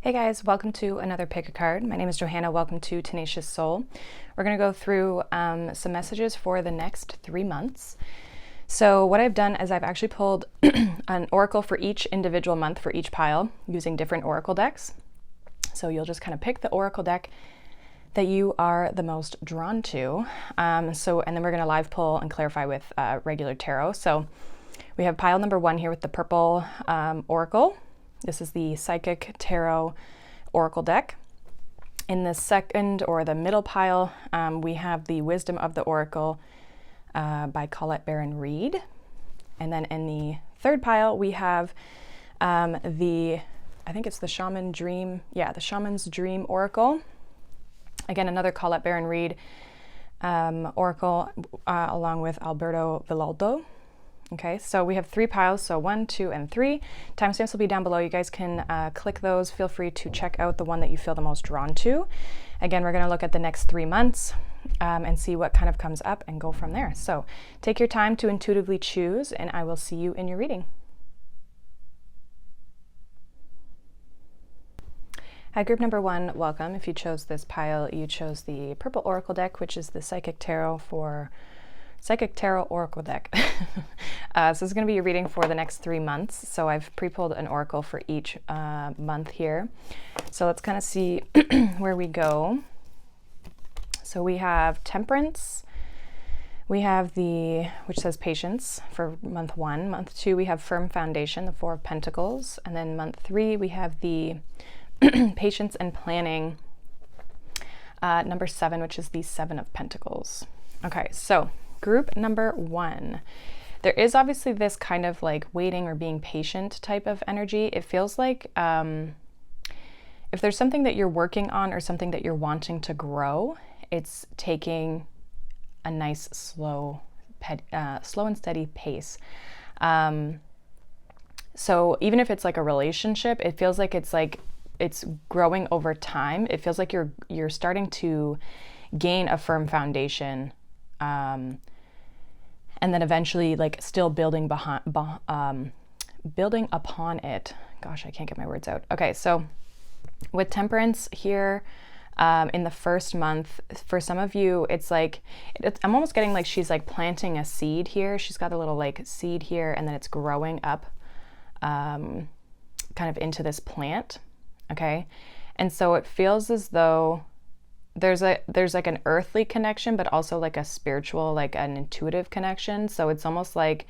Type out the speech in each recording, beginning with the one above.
Hey guys, welcome to another pick a card. My name is Johanna. Welcome to Tenacious Soul. We're going to go through some messages for the next 3 months. So what I've done is I've actually pulled an oracle for each individual month for each pile using different oracle decks. So you'll just kind of pick the oracle deck that you are the most drawn to. And then we're going to live pull and clarify with regular tarot. So we have pile number 1 here with the purple oracle. This is the Psychic Tarot Oracle deck. In the second or the middle pile, we have the Wisdom of the Oracle by Colette Baron-Reid. And then in the third pile, we have I think it's the Shaman Dream, the Shaman's Dream Oracle. Again, another Colette Baron-Reid Oracle along with Alberto Villoldo. Okay, so we have 3 piles, so 1, 2, and 3. Timestamps will be down below. You guys can click those. Feel free to check out the one that you feel the most drawn to. Again, we're going to look at the next 3 months and see what kind of comes up and go from there. So take your time to intuitively choose, and I will see you in your reading. Hi, group number 1, welcome. If you chose this pile, you chose the purple oracle deck, which is the Psychic Tarot Oracle deck. So this is going to be your reading for the next 3 months. So I've pre-pulled an oracle for each month here. So let's kind of see where we go. So we have Temperance. We have which says Patience for month 1. Month 2, we have Firm Foundation, the 4 of Pentacles. And then month 3, we have the Patience and Planning, number 7, which is the 7 of Pentacles. Okay, so group number 1. There is obviously this kind of like waiting or being patient type of energy. It feels like if there's something that you're working on or something that you're wanting to grow, it's taking a nice slow and steady pace. So even if it's like a relationship, it feels like it's growing over time. It feels like you're starting to gain a firm foundation. And then eventually like still building upon it. Gosh, I can't get my words out. Okay, so with Temperance here, in the first month, for some of you, it's like, I'm almost getting like she's like planting a seed here. She's got a little like seed here, and then it's growing up kind of into this plant, okay? And so it feels as though there's like an earthly connection, but also like a spiritual, like an intuitive connection. So it's almost like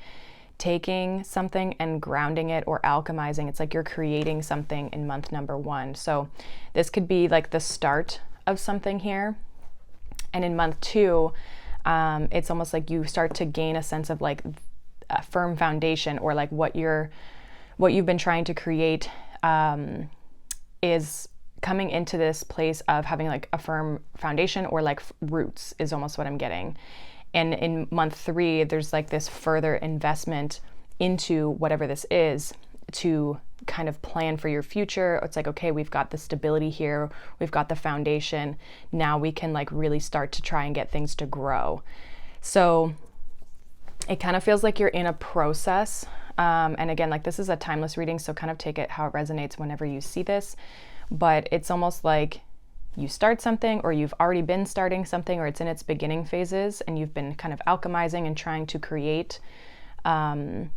taking something and grounding it or alchemizing. It's like you're creating something in month number 1. So this could be like the start of something here. And in month 2, it's almost like you start to gain a sense of like a firm foundation, or like what you've been trying to create is coming into this place of having like a firm foundation, or like roots is almost what I'm getting. And in month 3, there's like this further investment into whatever this is to kind of plan for your future. It's like, okay, we've got the stability here, we've got the foundation. Now we can like really start to try and get things to grow. So it kind of feels like you're in a process. And again, like this is a timeless reading, so kind of take it how it resonates whenever you see this. But it's almost like you start something, or you've already been starting something, or it's in its beginning phases, and you've been kind of alchemizing and trying to create. And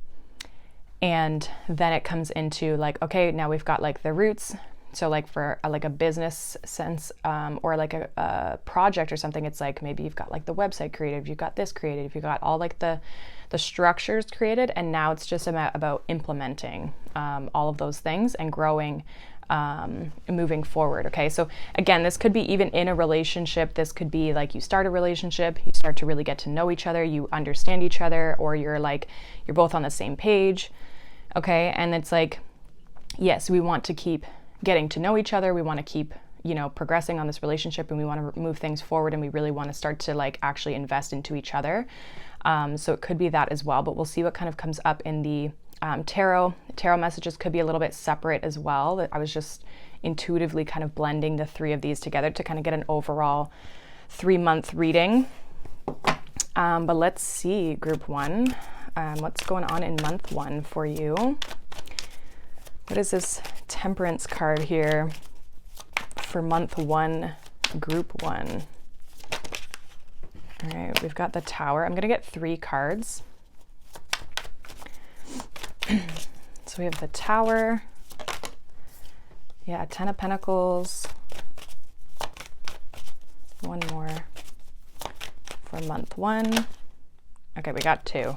then it comes into like, okay, now we've got like the roots. So like for like a business sense, or like a project or something, it's like maybe you've got like the website created, you've got this created, you've got all like the structures created, and now it's just about implementing all of those things and growing, moving forward. Okay, so again, this could be even in a relationship. This could be like you start a relationship, you start to really get to know each other, you understand each other, or you're both on the same page. Okay, and it's like, yes, we want to keep getting to know each other, we want to keep progressing on this relationship, and we want to move things forward, and we really want to start to like actually invest into each other. So it could be that as well, but we'll see what kind of comes up in the tarot messages. Could be a little bit separate as well. I was just intuitively kind of blending the 3 of these together to kind of get an overall 3-month reading. But let's see, group 1, what's going on in month 1 for you. What is this Temperance card here? for month 1, group 1. All right, we've got the Tower. I'm going to get 3 cards. So we have the Tower. Yeah, 10 of Pentacles. One more for month 1. Okay, we got 2.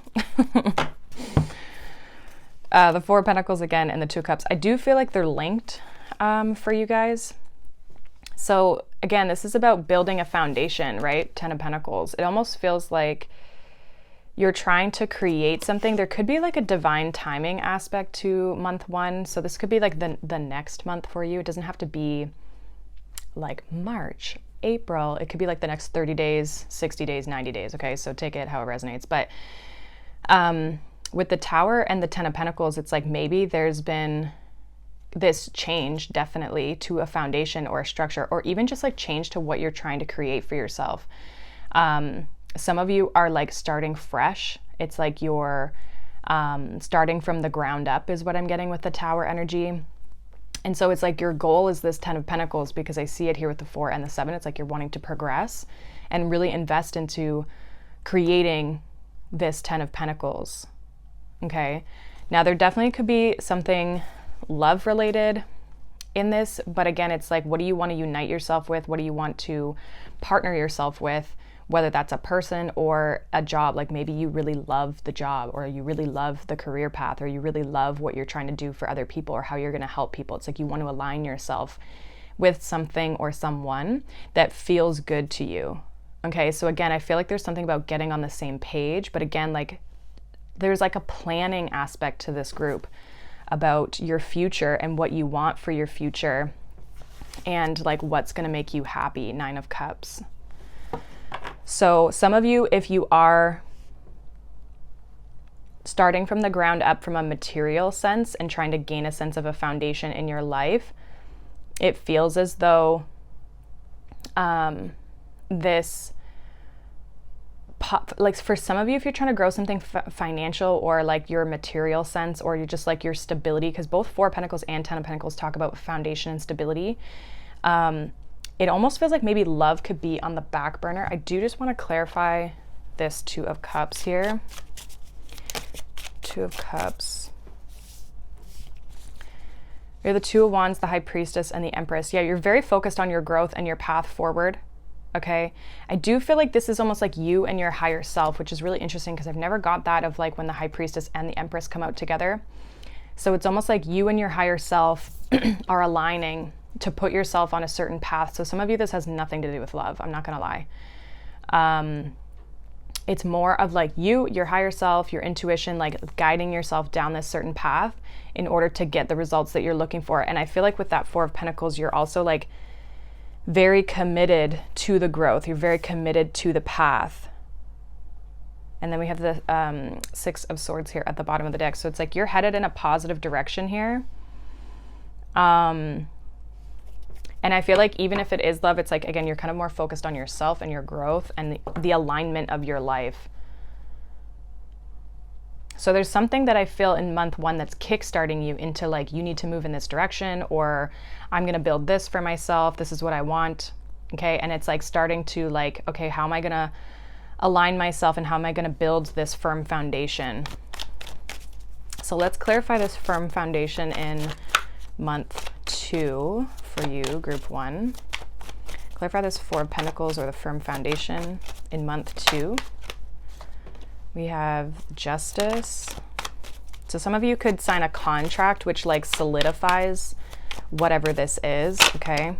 The 4 of Pentacles again and the 2 of Cups. I do feel like they're linked for you guys. So again, this is about building a foundation, right? 10 of Pentacles. It almost feels like you're trying to create something. There could be like a divine timing aspect to month 1. So this could be like the next month for you. It doesn't have to be like March, April. It could be like the next 30 days, 60 days, 90 days. Okay, so take it how it resonates. But with the Tower and the 10 of Pentacles, it's like maybe there's been this change definitely to a foundation or a structure, or even just like change to what you're trying to create for yourself. Some of you are like starting fresh. It's like you're starting from the ground up is what I'm getting with the Tower energy. And so it's like your goal is this 10 of Pentacles, because I see it here with the 4 and the 7. It's like you're wanting to progress and really invest into creating this 10 of Pentacles. Okay. Now there definitely could be something love related in this, but again, it's like, what do you want to unite yourself with? What do you want to partner yourself with? Whether that's a person or a job, like maybe you really love the job, or you really love the career path, or you really love what you're trying to do for other people, or how you're going to help people. It's like you want to align yourself with something or someone that feels good to you. Okay, so again, I feel like there's something about getting on the same page, but again, like there's like a planning aspect to this group about your future and what you want for your future and like what's going to make you happy. 9 of Cups. So some of you, if you are starting from the ground up from a material sense and trying to gain a sense of a foundation in your life, it feels as though this like for some of you, if you're trying to grow something financial or like your material sense, or you're just like your stability, because both 4 of Pentacles and 10 of Pentacles talk about foundation and stability. It almost feels like maybe love could be on the back burner. I do just want to clarify this 2 of Cups here. 2 of Cups. You're the 2 of Wands, the High Priestess, and the Empress. Yeah, you're very focused on your growth and your path forward. Okay. I do feel like this is almost like you and your higher self, which is really interesting because I've never got that of like when the High Priestess and the Empress come out together. So it's almost like you and your higher self are aligning to put yourself on a certain path. So some of you, this has nothing to do with love. I'm not going to lie. It's more of like you, your higher self, your intuition, like guiding yourself down this certain path in order to get the results that you're looking for. And I feel like with that 4 of Pentacles, you're also like very committed to the growth. You're very committed to the path. And then we have the 6 of Swords here at the bottom of the deck. So it's like you're headed in a positive direction here. And I feel like even if it is love, it's like, again, you're kind of more focused on yourself and your growth and the alignment of your life. So there's something that I feel in month 1 that's kickstarting you into like, you need to move in this direction, or I'm going to build this for myself. This is what I want. Okay. And it's like starting to like, okay, how am I going to align myself and how am I going to build this firm foundation? So let's clarify this firm foundation in month 2 for you, group 1. Clarify this 4 of Pentacles, or the firm foundation in month 2. We have Justice. So some of you could sign a contract which like solidifies whatever this is, okay?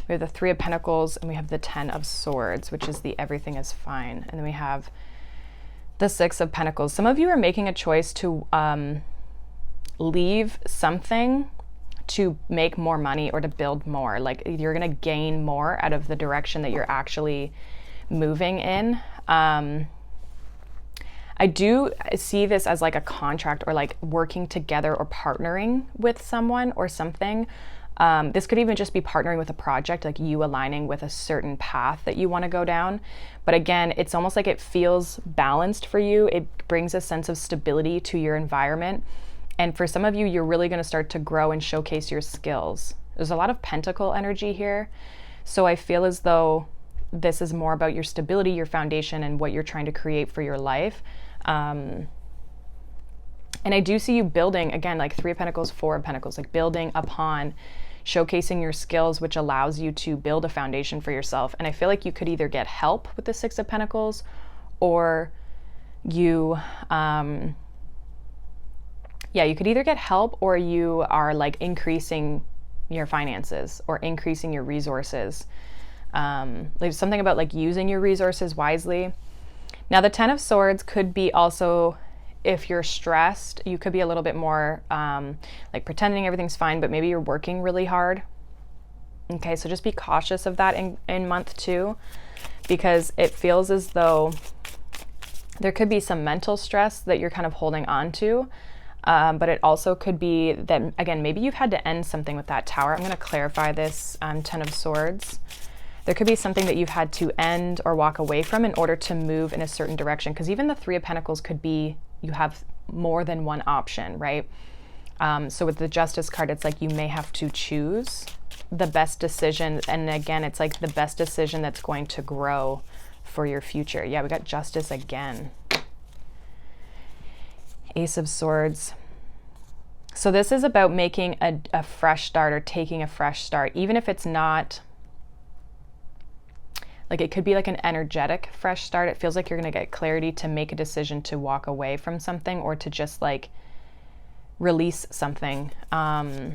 We have the 3 of Pentacles and we have the 10 of Swords, which is the everything is fine. And then we have the 6 of Pentacles. Some of you are making a choice to leave something to make more money or to build more. Like you're going to gain more out of the direction that you're actually moving in. I do see this as like a contract, or like working together or partnering with someone or something. This could even just be partnering with a project, like you aligning with a certain path that you want to go down. But again, it's almost like it feels balanced for you. It brings a sense of stability to your environment. And for some of you, you're really going to start to grow and showcase your skills. There's a lot of pentacle energy here. So I feel as though this is more about your stability, your foundation, and what you're trying to create for your life. And I do see you building, again, like 3 of Pentacles, 4 of Pentacles, like building upon, showcasing your skills, which allows you to build a foundation for yourself. And I feel like you could either get help with the 6 of Pentacles, or you, you could either get help, or you are like increasing your finances or increasing your resources. There's something about like using your resources wisely. Now the 10 of Swords could be also, if you're stressed, you could be a little bit more like pretending everything's fine, but maybe you're working really hard. Okay, so just be cautious of that in month 2, because it feels as though there could be some mental stress that you're kind of holding on to. But it also could be that, again, maybe you've had to end something with that Tower. I'm going to clarify this 10 of Swords. There could be something that you've had to end or walk away from in order to move in a certain direction. Because even the 3 of Pentacles could be, you have more than one option, right? So with the Justice card, it's like you may have to choose the best decision. And again, it's like the best decision that's going to grow for your future. Yeah, we got Justice again. Ace of Swords. So this is about making a fresh start, or taking a fresh start, even if it's not, like it could be like an energetic fresh start. It feels like you're going to get clarity to make a decision to walk away from something, or to just like release something. Again,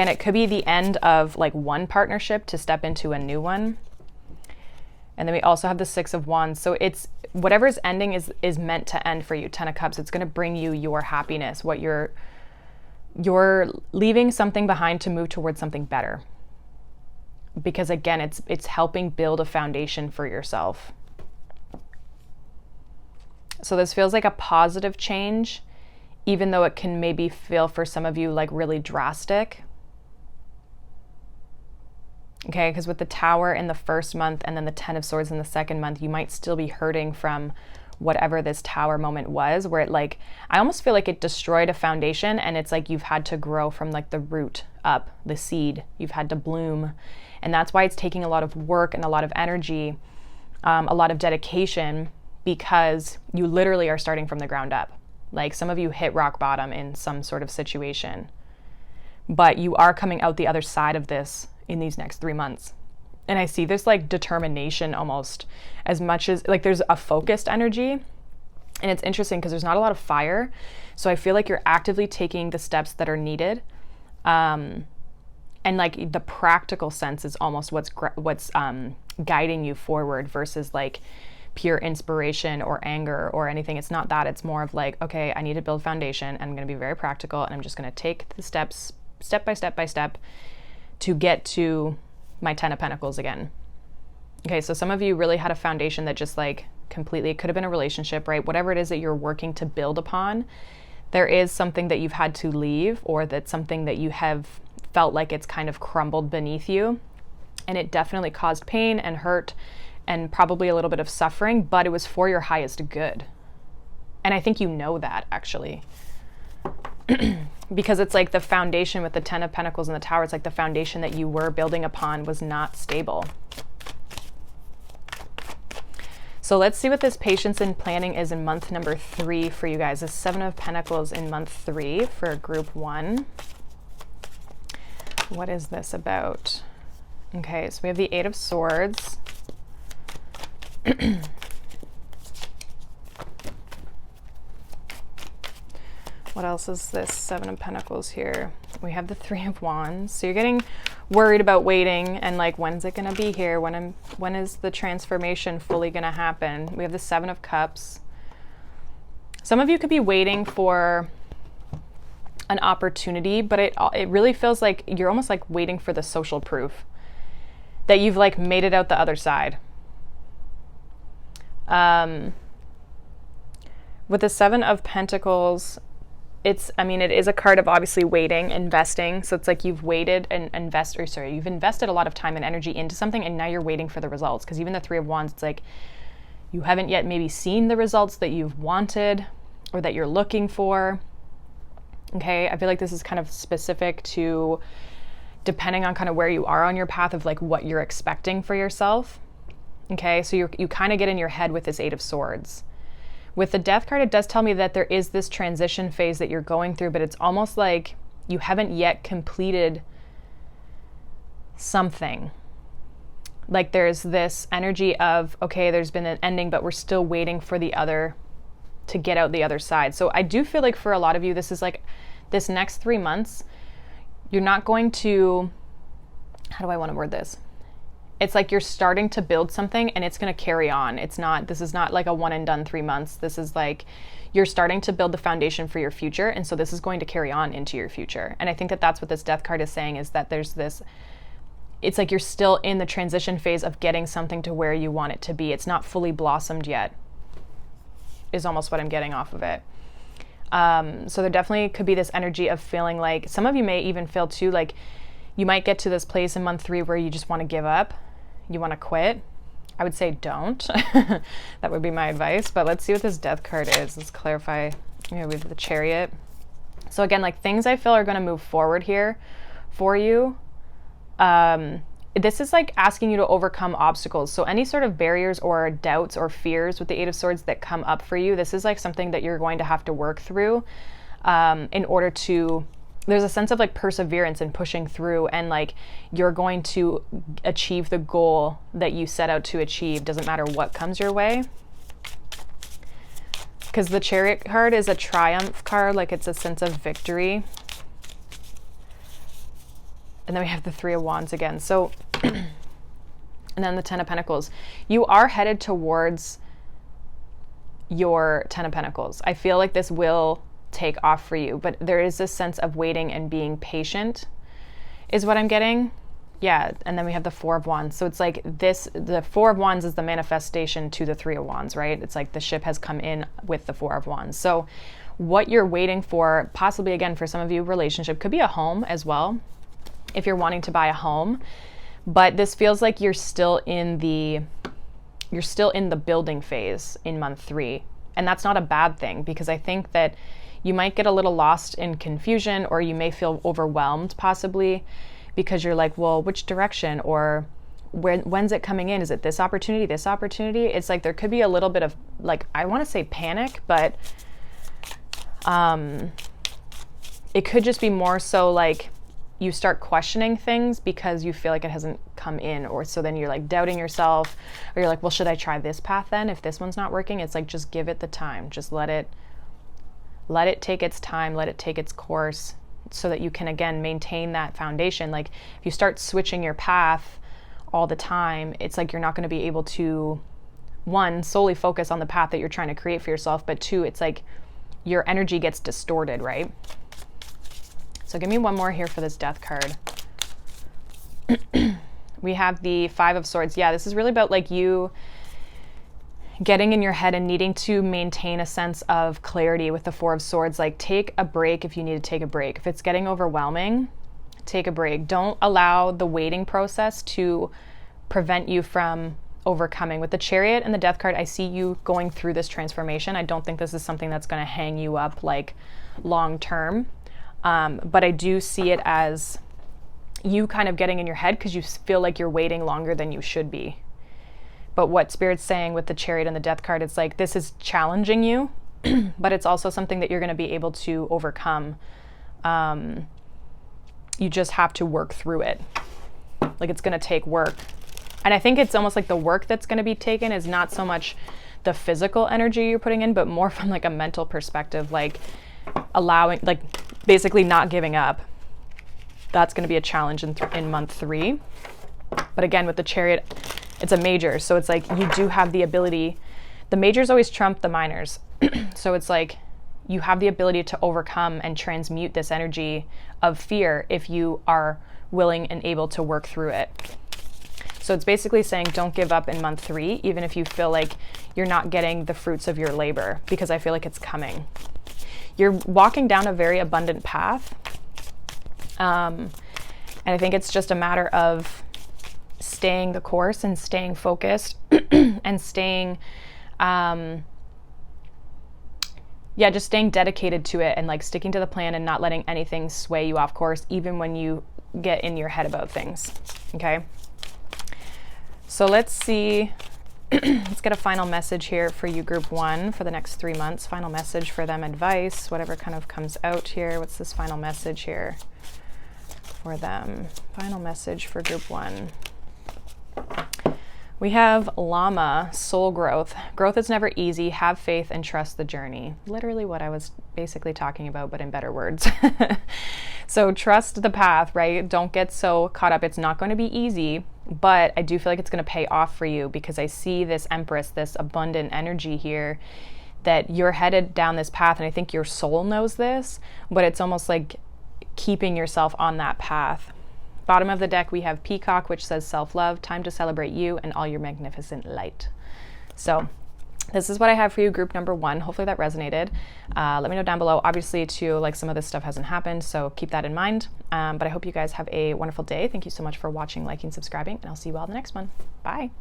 it could be the end of like one partnership to step into a new one. And then we also have the 6 of Wands. So it's whatever's ending is meant to end for you. 10 of Cups. It's going to bring you your happiness. What you're leaving something behind to move towards something better. Because again, it's helping build a foundation for yourself. So this feels like a positive change, even though it can maybe feel for some of you like really drastic. Okay, because with the Tower in the first month and then the 10 of Swords in the second month, you might still be hurting from whatever this Tower moment was, where it like, I almost feel like it destroyed a foundation, and it's like you've had to grow from like the root up, the seed. You've had to bloom. And that's why it's taking a lot of work and a lot of energy, a lot of dedication, because you literally are starting from the ground up. Like some of you hit rock bottom in some sort of situation, but you are coming out the other side of this in these next 3 months. And I see this like determination almost, as much as like there's a focused energy. And it's interesting because there's not a lot of fire. So I feel like you're actively taking the steps that are needed. And like the practical sense is almost what's guiding you forward, versus like pure inspiration or anger or anything. It's not that. It's more of like, okay, I need to build foundation, and I'm going to be very practical, and I'm just going to take the steps step by step to get to my 10 of Pentacles again. Okay, so some of you really had a foundation that just like completely, it could have been a relationship, right? Whatever it is that you're working to build upon, there is something that you've had to leave, or that's something that you have felt like it's kind of crumbled beneath you. And it definitely caused pain and hurt and probably a little bit of suffering, but it was for your highest good. And I think you know that, actually. Because it's like the foundation with the 10 of Pentacles and the Tower, it's like the foundation that you were building upon was not stable. So let's see what this patience and planning is in month number 3 for you guys. The 7 of Pentacles in month 3 for group 1. What is this about? Okay, so we have the 8 of Swords. What else is this 7 of Pentacles here? We have the 3 of Wands. So you're getting worried about waiting and like, when's it going to be here? When is the transformation fully going to happen? We have the 7 of Cups. Some of you could be waiting for an opportunity, but it really feels like you're almost like waiting for the social proof that you've like made it out the other side. With the 7 of Pentacles, it is a card of obviously waiting, investing. So it's like you've waited and you've invested a lot of time and energy into something, and now you're waiting for the results. Because even the 3 of Wands, it's like you haven't yet maybe seen the results that you've wanted or that you're looking for. Okay, I feel like this is kind of specific to depending on kind of where you are on your path of like what you're expecting for yourself. Okay, so you kind of get in your head with this Eight of Swords. With the Death card, it does tell me that there is this transition phase that you're going through, but it's almost like you haven't yet completed something. Like there's this energy of, okay, there's been an ending, but we're still waiting for the other to get out the other side. So I do feel like for a lot of you, this is like this next 3 months, you're not going to, how do I want to word this? It's like you're starting to build something and it's going to carry on. This is not like a one and done 3 months. This is like you're starting to build the foundation for your future. And so this is going to carry on into your future. And I think that that's what this Death card is saying, is that there's this, it's like you're still in the transition phase of getting something to where you want it to be. It's not fully blossomed yet, is almost what I'm getting off of it. So there definitely could be this energy of feeling like, some of you may even feel too, like you might get to this place in month 3 where you just want to give up. You want to quit. I would say don't. That would be my advice. But let's see what this Death card is. Let's clarify. We have the Chariot. So again, like things I feel are going to move forward here for you. This is like asking you to overcome obstacles. So any sort of barriers or doubts or fears with the Eight of Swords that come up for you, this is like something that you're going to have to work through in order to, there's a sense of like perseverance and pushing through, and like you're going to achieve the goal that you set out to achieve. Doesn't matter what comes your way. Because the Chariot card is a triumph card, like it's a sense of victory. And then we have the Three of Wands again. So, and then the Ten of Pentacles. You are headed towards your Ten of Pentacles. I feel like this will take off for you, but there is this sense of waiting and being patient is what I'm getting. Yeah, and then we have the Four of Wands. So it's like this, the Four of Wands is the manifestation to the Three of Wands, right? It's like the ship has come in with the Four of Wands. So what you're waiting for, possibly again for some of you, relationship, could be a home as well, if you're wanting to buy a home. But this feels like you're still in the building phase in month 3. And that's not a bad thing, because I think that you might get a little lost in confusion, or you may feel overwhelmed possibly because you're like, well, which direction, or when's it coming in? Is it this opportunity, this opportunity? It's like there could be a little bit of like, I want to say panic, but it could just be more so like you start questioning things because you feel like it hasn't come in, or so then you're like doubting yourself, or you're like, well, should I try this path then if this one's not working? It's like, just give it the time. Just let it take its time, let it take its course, so that you can again maintain that foundation. Like if you start switching your path all the time, it's like you're not going to be able to, one, solely focus on the path that you're trying to create for yourself, but two, it's like your energy gets distorted, right? So give me one more here for this Death card. We have the Five of Swords. Yeah, this is really about like you getting in your head and needing to maintain a sense of clarity with the Four of Swords. Like take a break if you need to take a break. If it's getting overwhelming, take a break. Don't allow the waiting process to prevent you from overcoming. With the Chariot and the Death card, I see you going through this transformation. I don't think this is something that's going to hang you up like long term. But I do see it as you kind of getting in your head because you feel like you're waiting longer than you should be. But what Spirit's saying with the Chariot and the Death card, it's like this is challenging you, but it's also something that you're going to be able to overcome. You just have to work through it. Like it's going to take work. And I think it's almost like the work that's going to be taken is not so much the physical energy you're putting in, but more from like a mental perspective, like allowing, like basically not giving up. That's going to be a challenge in month 3. But again, with the Chariot, it's a major. So it's like you do have the ability, the majors always trump the minors. So it's like you have the ability to overcome and transmute this energy of fear if you are willing and able to work through it. So it's basically saying don't give up in month 3, even if you feel like you're not getting the fruits of your labor, because I feel like it's coming. You're walking down a very abundant path. And I think it's just a matter of staying the course and staying focused and staying yeah, just staying dedicated to it and like sticking to the plan and not letting anything sway you off course, even when you get in your head about things. Okay. So let's see. Let's get a final message here for you, group 1, for the next 3 months. Final message for them, advice, whatever kind of comes out here. What's this final message here for them? Final message for group 1. We have Llama, soul growth. Growth is never easy. Have faith and trust the journey. Literally what I was basically talking about, but in better words. So trust the path, right? Don't get so caught up. It's not going to be easy, but I do feel like it's going to pay off for you, because I see this Empress, this abundant energy here, that you're headed down this path. And I think your soul knows this, but it's almost like keeping yourself on that path. Bottom of the deck, we have Peacock, which says self-love, time to celebrate you and all your magnificent light. So this is what I have for you, group number 1. Hopefully that resonated. Let me know down below. Obviously, too, like some of this stuff hasn't happened, so keep that in mind. But I hope you guys have a wonderful day. Thank you so much for watching, liking, subscribing, and I'll see you all in the next one. Bye.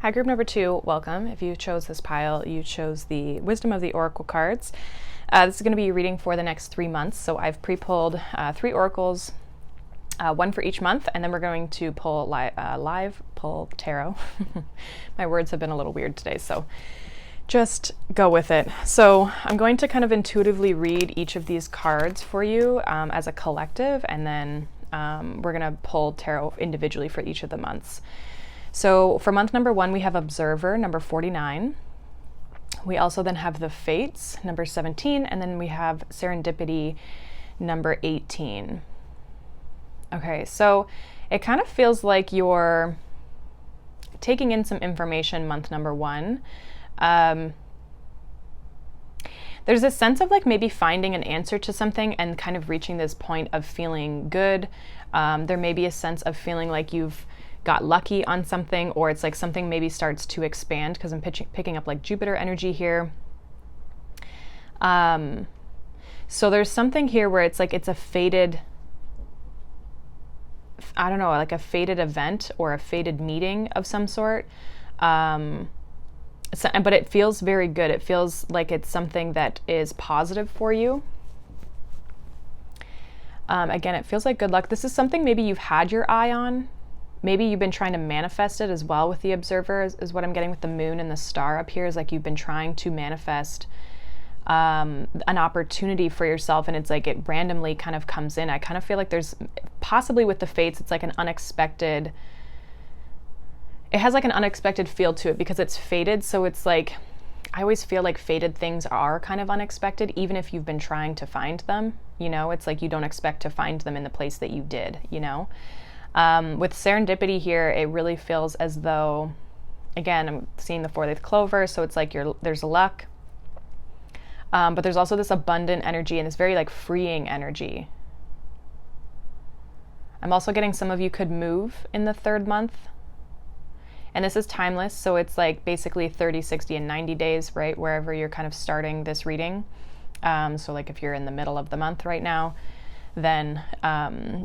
Hi, group number 2. Welcome. If you chose this pile, you chose the Wisdom of the Oracle cards. This is going to be a reading for the next 3 months. So I've pre-pulled 3 oracles, 1 for each month, and then we're going to pull live pull tarot. My words have been a little weird today, so just go with it. So I'm going to kind of intuitively read each of these cards for you as a collective, and then we're going to pull tarot individually for each of the months. So for month number 1, we have Observer, number 49. We also then have the Fates, number 17, and then we have Serendipity, number 18. Okay, so it kind of feels like you're taking in some information month number 1. There's a sense of like maybe finding an answer to something and kind of reaching this point of feeling good. There may be a sense of feeling like you've got lucky on something, or it's like something maybe starts to expand, because I'm picking up like Jupiter energy here. So there's something here where it's like it's a fated, I don't know, like a fated event or a fated meeting of some sort. But it feels very good. It feels like it's something that is positive for you. Again, it feels like good luck. This is something maybe you've had your eye on. Maybe you've been trying to manifest it as well with the Observer, is what I'm getting with the moon and the star up here, is like you've been trying to manifest an opportunity for yourself, and it's like it randomly kind of comes in. I kind of feel like there's possibly with the Fates, it's like an unexpected, it has like an unexpected feel to it because it's fated. So it's like, I always feel like fated things are kind of unexpected, even if you've been trying to find them, you know, it's like you don't expect to find them in the place that you did, you know. With Serendipity here, it really feels as though, again, I'm seeing the 4-leaf clover, so it's like there's luck. But there's also this abundant energy and this very like freeing energy. I'm also getting some of you could move in the 3rd month. And this is timeless, so it's like basically 30, 60, and 90 days, right? Wherever you're kind of starting this reading. So like if you're in the middle of the month right now, then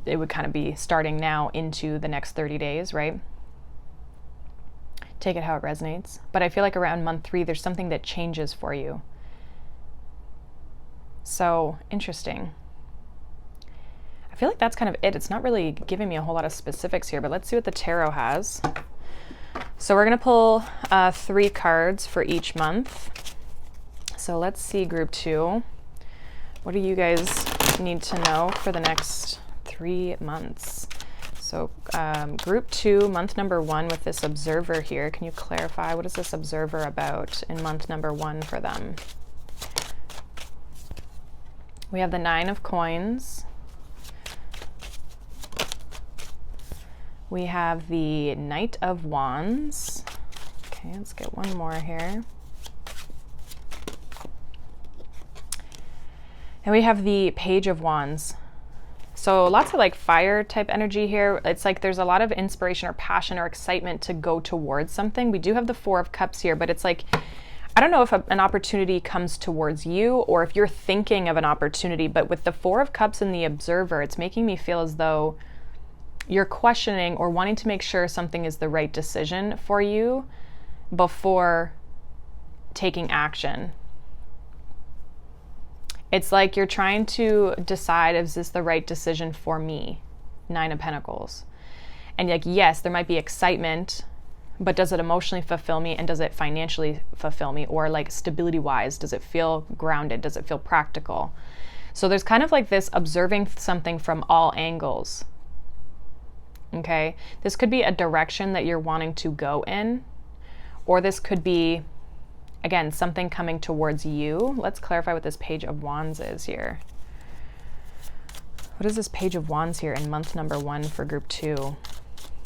it would kind of be starting now into the next 30 days, right? Take it how it resonates. But I feel like around month 3, there's something that changes for you. So interesting. I feel like that's kind of it. It's not really giving me a whole lot of specifics here, but let's see what the tarot has. So we're going to pull 3 cards for each month. So let's see, group 2. What do you guys need to know for the next 3 months? So group 2, month number 1 with this Observer here. Can you clarify, what is this Observer about in month number 1 for them? We have the 9 of Coins. We have the Knight of Wands. Okay, let's get one more here. And we have the Page of Wands. So lots of like fire type energy here. It's like there's a lot of inspiration or passion or excitement to go towards something. We do have the 4 of Cups here, but it's like, I don't know if an opportunity comes towards you or if you're thinking of an opportunity, but with the 4 of Cups and the Observer, it's making me feel as though you're questioning or wanting to make sure something is the right decision for you before taking action. It's like you're trying to decide, is this the right decision for me? 9 of Pentacles. And like, yes, there might be excitement, but does it emotionally fulfill me, and does it financially fulfill me? Or like stability wise, does it feel grounded? Does it feel practical? So there's kind of like this observing something from all angles. Okay, this could be a direction that you're wanting to go in, or this could be, again, something coming towards you. Let's clarify what this Page of Wands is here. What is this Page of Wands here in month number 1 for group 2?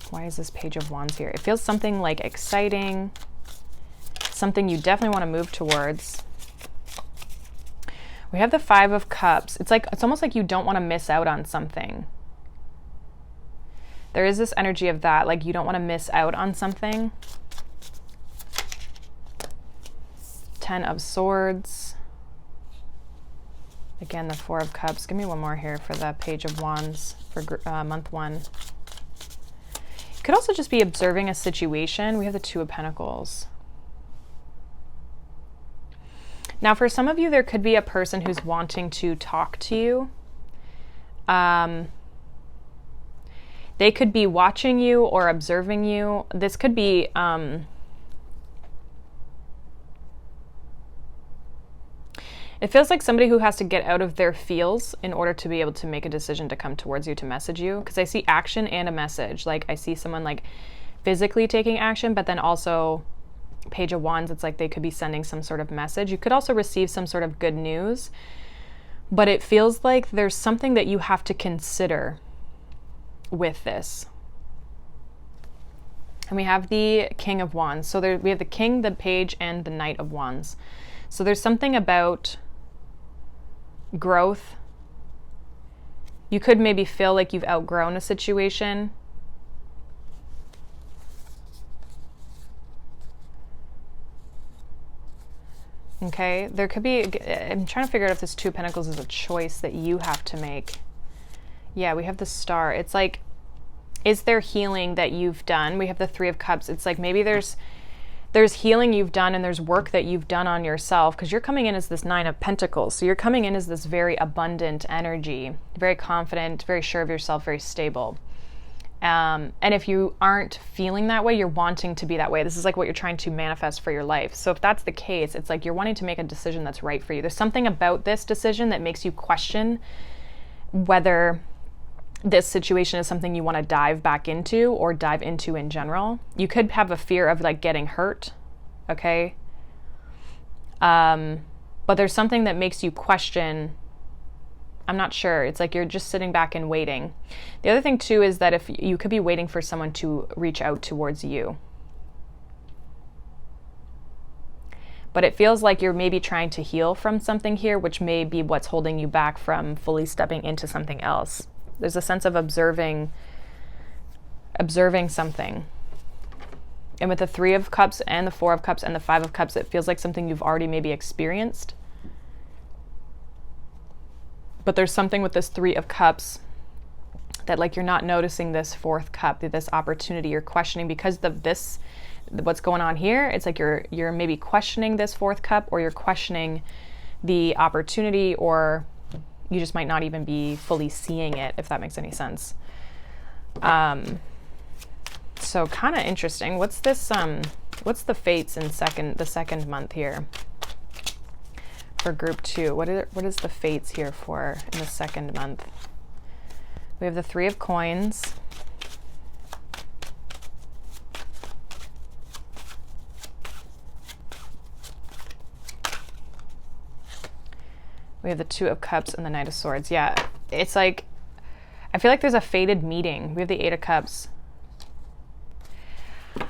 Why is this Page of Wands here? It feels something like exciting, something you definitely want to move towards. We have the 5 of Cups. It's like, it's almost like you don't want to miss out on something. There is this energy of that, like you don't want to miss out on something. 10 of Swords. Again, the 4 of Cups. Give me one more here for the Page of Wands for month 1. Could also just be observing a situation. We have the 2 of Pentacles. Now, for some of you, there could be a person who's wanting to talk to you. They could be watching you or observing you. This could be it feels like somebody who has to get out of their feels in order to be able to make a decision to come towards you, to message you. Because I see action and a message. Like I see someone like physically taking action, but then also Page of Wands, it's like they could be sending some sort of message. You could also receive some sort of good news, but it feels like there's something that you have to consider with this. And we have the King of Wands. So there we have the King, the Page, and the Knight of Wands. So there's something about growth. You could maybe feel like you've outgrown a situation. Okay, there could be, I'm trying to figure out if this 2 of Pentacles is a choice that you have to make. Yeah, we have the Star. It's like, is there healing that you've done? We have the 3 of Cups. It's like maybe there's healing you've done and there's work that you've done on yourself, because you're coming in as this 9 of Pentacles. So you're coming in as this very abundant energy, very confident, very sure of yourself, very stable. And if you aren't feeling that way, you're wanting to be that way. This is like what you're trying to manifest for your life. So if that's the case, it's like you're wanting to make a decision that's right for you. There's something about this decision that makes you question whether this situation is something you want to dive back into or dive into in general. You could have a fear of like getting hurt, okay? But there's something that makes you question, I'm not sure. It's like you're just sitting back and waiting. The other thing too is that if you could be waiting for someone to reach out towards you. But it feels like you're maybe trying to heal from something here, which may be what's holding you back from fully stepping into something else. There's a sense of observing something. And with the 3 of Cups and the 4 of Cups and the 5 of Cups, it feels like something you've already maybe experienced. But there's something with this 3 of Cups that like you're not noticing this 4th cup, this opportunity. You're questioning because of this, what's going on here. It's like you're maybe questioning this 4th cup, or you're questioning the opportunity, or you just might not even be fully seeing it, if that makes any sense. So kind of interesting. What's this, what's the fates in the second month here for group 2? What is the fates here for in the second month? We have the 3 of Coins. We have the 2 of Cups and the Knight of Swords. Yeah, it's like, I feel like there's a fated meeting. We have the 8 of Cups.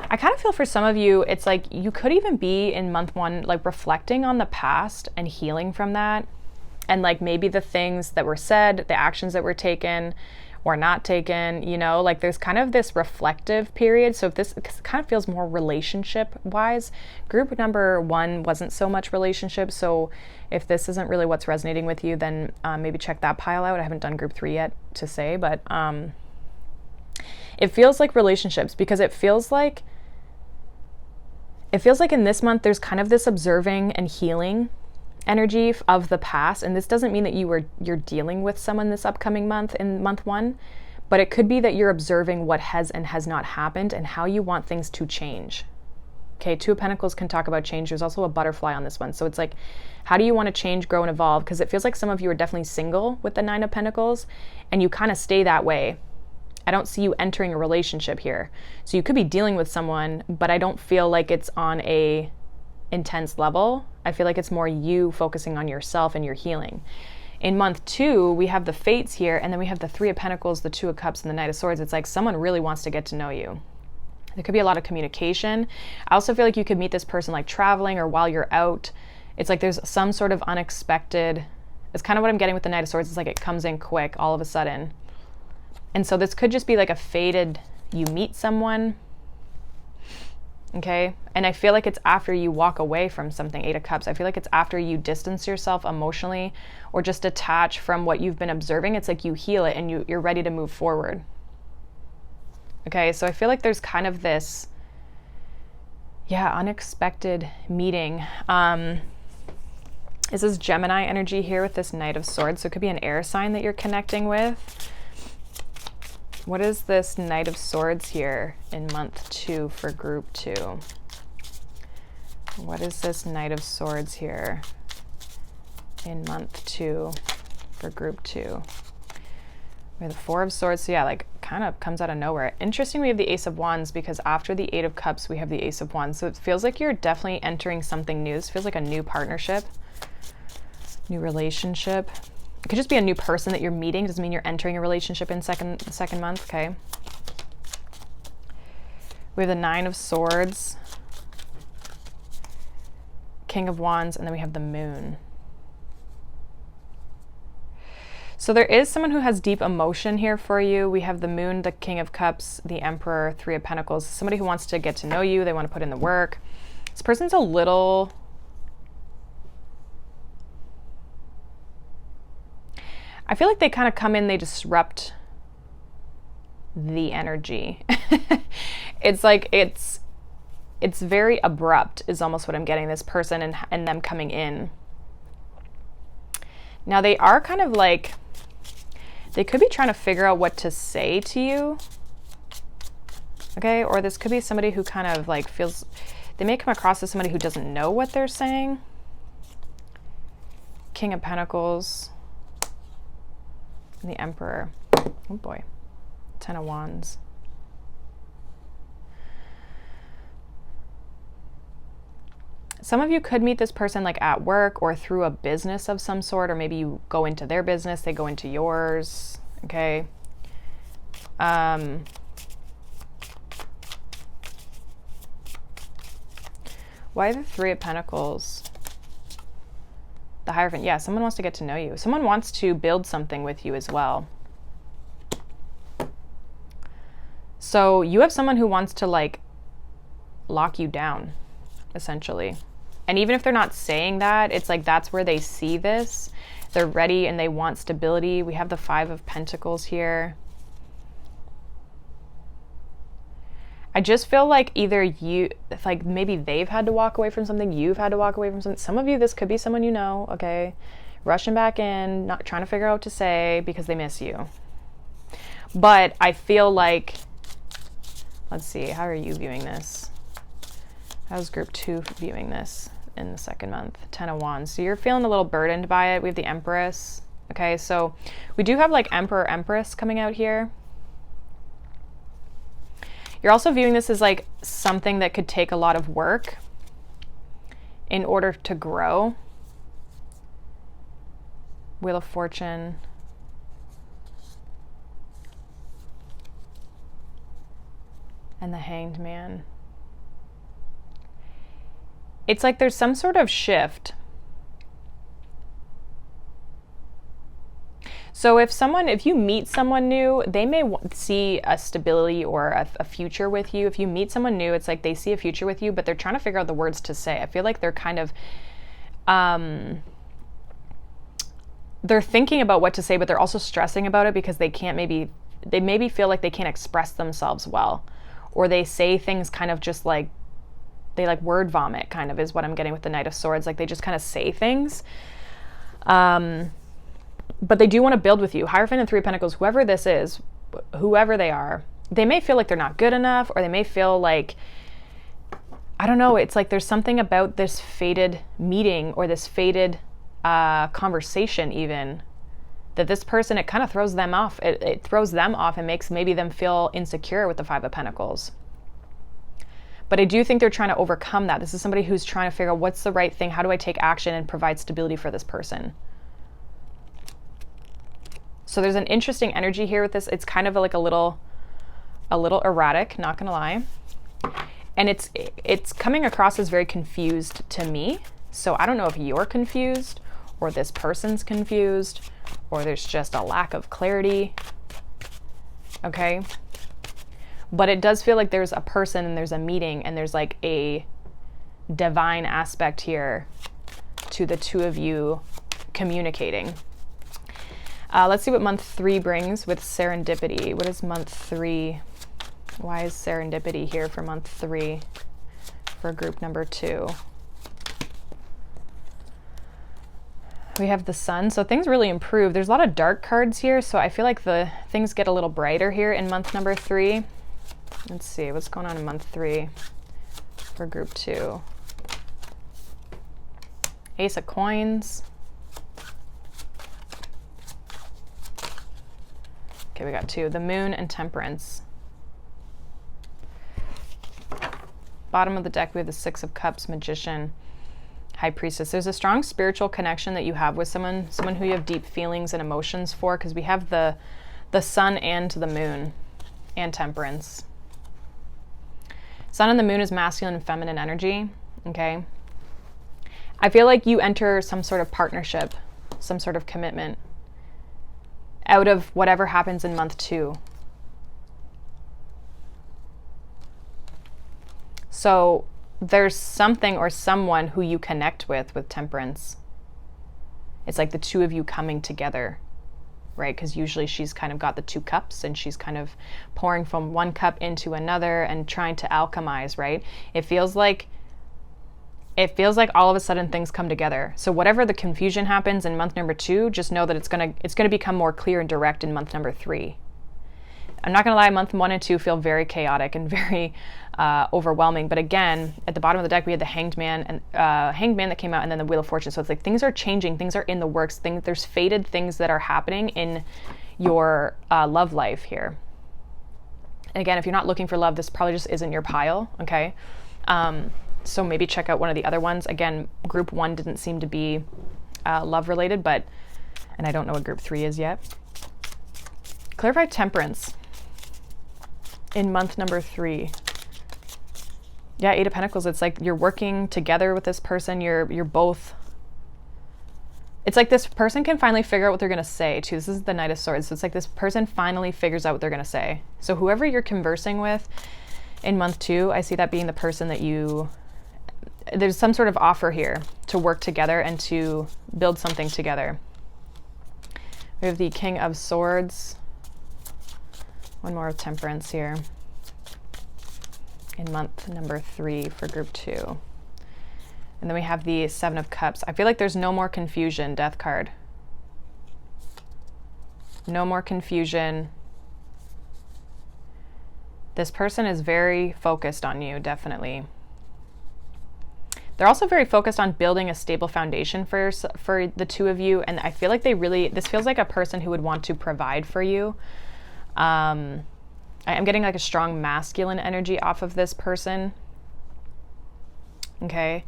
I kind of feel for some of you, it's like you could even be in month 1, like reflecting on the past and healing from that. And like maybe the things that were said, the actions that were taken or not taken, you know, like there's kind of this reflective period. So if this kind of feels more relationship wise, group number 1 wasn't so much relationship. So if this isn't really what's resonating with you, then maybe check that pile out. I haven't done group 3 yet to say, but it feels like relationships, because it feels like in this month, there's kind of this observing and healing. energy of the past. And this doesn't mean that you're dealing with someone this upcoming month in month 1, but it could be that you're observing what has and has not happened and how you want things to change. Okay, 2 of Pentacles can talk about change. There's also a butterfly on this one. So it's like, how do you want to change, grow, and evolve? Because it feels like some of you are definitely single with the 9 of Pentacles, and you kind of stay that way. I don't see you entering a relationship here. So you could be dealing with someone, but I don't feel like it's on a intense level. I feel like it's more you focusing on yourself and your healing. In month 2, we have the Fates here, and then we have the 3 of Pentacles, the 2 of Cups, and the Knight of Swords. It's like someone really wants to get to know you. There could be a lot of communication. I also feel like you could meet this person like traveling or while you're out. It's like there's some sort of unexpected, it's kind of what I'm getting with the Knight of Swords. It's like it comes in quick all of a sudden. And so this could just be like a fated, you meet someone, okay? And I feel like it's after you walk away from something, 8 of Cups. I feel like it's after you distance yourself emotionally or just detach from what you've been observing. It's like you heal it and you're ready to move forward. Okay, so I feel like there's kind of this, unexpected meeting. This is Gemini energy here with this Knight of Swords. So it could be an air sign that you're connecting with. What is this Knight of Swords here in month 2 for group 2? What is this Knight of Swords here in month 2 for group 2? We have the 4 of Swords. So yeah, like kind of comes out of nowhere. Interesting, we have the Ace of Wands because after the 8 of Cups, we have the Ace of Wands. So it feels like you're definitely entering something new. This feels like a new partnership, new relationship. It could just be a new person that you're meeting. It doesn't mean you're entering a relationship in the second month, okay? We have the 9 of Swords, King of Wands, and then we have the Moon. So there is someone who has deep emotion here for you. We have the Moon, the King of Cups, the Emperor, 3 of Pentacles. Somebody who wants to get to know you. They want to put in the work. This person's a little... I feel like they kind of come in, they disrupt the energy. It's like it's very abrupt is almost what I'm getting, this person and them coming in. Now they are kind of like, they could be trying to figure out what to say to you. Okay, or this could be somebody who kind of like feels, they may come across as somebody who doesn't know what they're saying. King of Pentacles. And the Emperor. Oh boy. 10 of Wands. Some of you could meet this person like at work or through a business of some sort, or maybe you go into their business, they go into yours, okay? Why the 3 of Pentacles? The Hierophant, yeah, someone wants to get to know you. Someone wants to build something with you as well. So you have someone who wants to like lock you down, essentially. And even if they're not saying that, it's like that's where they see this. They're ready and they want stability. We have the 5 of Pentacles here. I just feel like either you, like maybe they've had to walk away from something, you've had to walk away from something. Some of you, this could be someone you know, okay? Rushing back in, not trying to figure out what to say because they miss you. But I feel like, let's see, how are you viewing this? How's group 2 viewing this in the second month? 10 of Wands. So you're feeling a little burdened by it. We have the Empress. Okay, so we do have like Emperor, Empress coming out here. You're also viewing this as like something that could take a lot of work in order to grow. Wheel of Fortune. And the Hanged Man. It's like there's some sort of shift. So if you meet someone new, they may see a stability or a future with you. If you meet someone new, it's like they see a future with you, but they're trying to figure out the words to say. I feel like they're kind of, they're thinking about what to say, but they're also stressing about it because they maybe feel like they can't express themselves well. Or they say things kind of just like They like word vomit kind of is what I'm getting with the Knight of Swords. Like they just kind of say things. But they do want to build with you. Hierophant and Three of Pentacles, whoever this is, whoever they are, they may feel like they're not good enough, or they may feel like, I don't know, it's like there's something about this fated meeting or this fated conversation even, that this person, it kind of throws them off. It throws them off and makes maybe them feel insecure with the Five of Pentacles. But I do think they're trying to overcome that. This is somebody who's trying to figure out what's the right thing, how do I take action and provide stability for this person. So there's an interesting energy here with this. It's kind of like a little erratic, not gonna lie. And it's coming across as very confused to me. So I don't know if you're confused, or this person's confused, or there's just a lack of clarity. Okay? But it does feel like there's a person and there's a meeting and there's like a divine aspect here to the two of you communicating. Let's see what month 3 brings with serendipity. What is month 3? Why is serendipity here for month 3 for group number 2? We have the Sun, so things really improve. There's a lot of dark cards here, so I feel like the things get a little brighter here in month number 3. Let's see, what's going on in month 3 for group 2? Ace of Coins. Okay, we got 2. The Moon and Temperance. Bottom of the deck, we have the Six of Cups, Magician, High Priestess. There's a strong spiritual connection that you have with someone who you have deep feelings and emotions for, because we have the Sun and the Moon and Temperance. Sun and the Moon is masculine and feminine energy, okay? I feel like you enter some sort of partnership, some sort of commitment out of whatever happens in month 2. So there's something or someone who you connect with Temperance. It's like the two of you coming together, right? Because usually she's kind of got the 2 cups and she's kind of pouring from one cup into another and trying to alchemize, right? It feels like all of a sudden things come together. So whatever the confusion happens in month number 2, just know that it's gonna become more clear and direct in month number 3. I'm not gonna lie, month 1 and 2 feel very chaotic and very overwhelming. But again, at the bottom of the deck, we had the Hanged Man and Hanged Man that came out, and then the Wheel of Fortune. So it's like things are changing, things are in the works, there's fated things that are happening in your love life here. And again, if you're not looking for love, this probably just isn't your pile, okay? So maybe check out one of the other ones. Again, group 1 didn't seem to be love related, and I don't know what group 3 is yet. Clarify Temperance in month number 3. Yeah, 8 of Pentacles. It's like you're working together with this person. You're both. It's like this person can finally figure out what they're going to say too. This is the Knight of Swords. So it's like this person finally figures out what they're going to say. So whoever you're conversing with in month 2, I see that being the person that there's some sort of offer here to work together and to build something together. We have the King of Swords. One more of Temperance here in month number 3 for group 2. And then we have the Seven of Cups. I feel like there's no more confusion, Death card. No more confusion. This person is very focused on you, definitely. They're also very focused on building a stable foundation for the two of you. And I feel like this feels like a person who would want to provide for you. I'm getting like a strong masculine energy off of this person. Okay.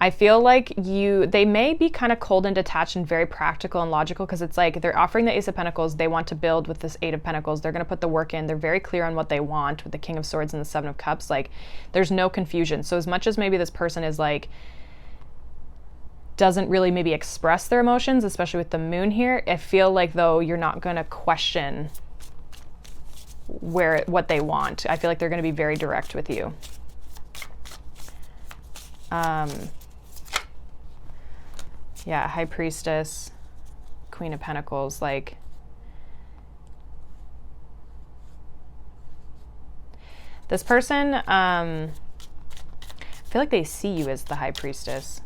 I feel like they may be kind of cold and detached and very practical and logical, because it's like they're offering the Ace of Pentacles. They want to build with this Eight of Pentacles. They're going to put the work in. They're very clear on what they want with the King of Swords and the Seven of Cups. Like there's no confusion. So as much as maybe this person is like, doesn't really maybe express their emotions, especially with the Moon here, I feel like though you're not going to question what they want. I feel like they're going to be very direct with you. Yeah, High Priestess, Queen of Pentacles, like this person, I feel like they see you as the High Priestess.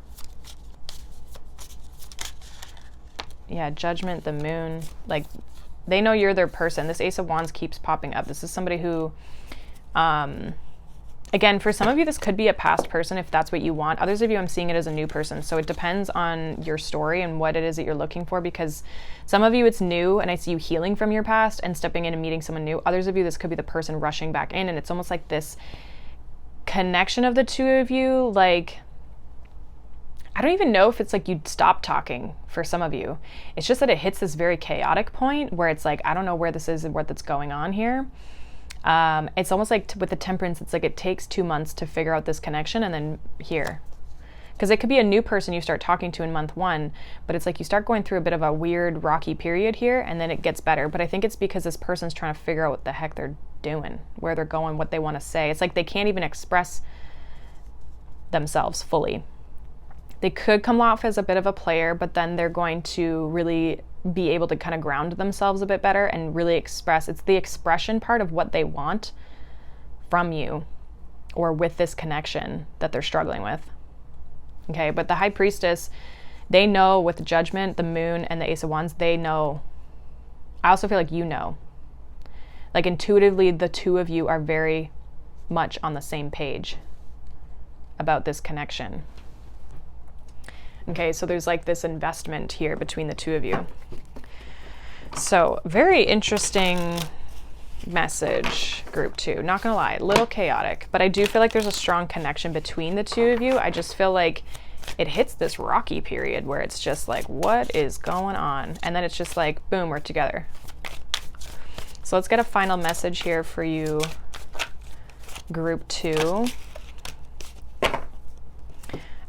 Yeah, Judgment, the Moon. Like, they know you're their person. This Ace of Wands keeps popping up. This is somebody who, again, for some of you, this could be a past person if that's what you want. Others of you, I'm seeing it as a new person. So it depends on your story and what it is that you're looking for, because some of you, it's new and I see you healing from your past and stepping in and meeting someone new. Others of you, this could be the person rushing back in, and it's almost like this connection of the two of you. Like, I don't even know if it's like you'd stop talking for some of you. It's just that it hits this very chaotic point where it's like, I don't know where this is and what that's going on here. It's almost like with the Temperance, it's like it takes 2 months to figure out this connection, and then here. Because it could be a new person you start talking to in month 1, but it's like you start going through a bit of a weird rocky period here, and then it gets better. But I think it's because this person's trying to figure out what the heck they're doing, where they're going, what they want to say. It's like they can't even express themselves fully. They could come off as a bit of a player, but then they're going to really be able to kind of ground themselves a bit better and really express. It's the expression part of what they want from you or with this connection that they're struggling with. Okay, but the High Priestess, they know with the Judgment, the Moon, and the Ace of Wands, they know. I also feel like you know. Like intuitively, the two of you are very much on the same page about this connection. Okay, so there's like this investment here between the two of you. So very interesting message, group 2. Not gonna lie, a little chaotic, but I do feel like there's a strong connection between the two of you. I just feel like it hits this rocky period where it's just like, what is going on? And then it's just like, boom, we're together. So let's get a final message here for you, group 2.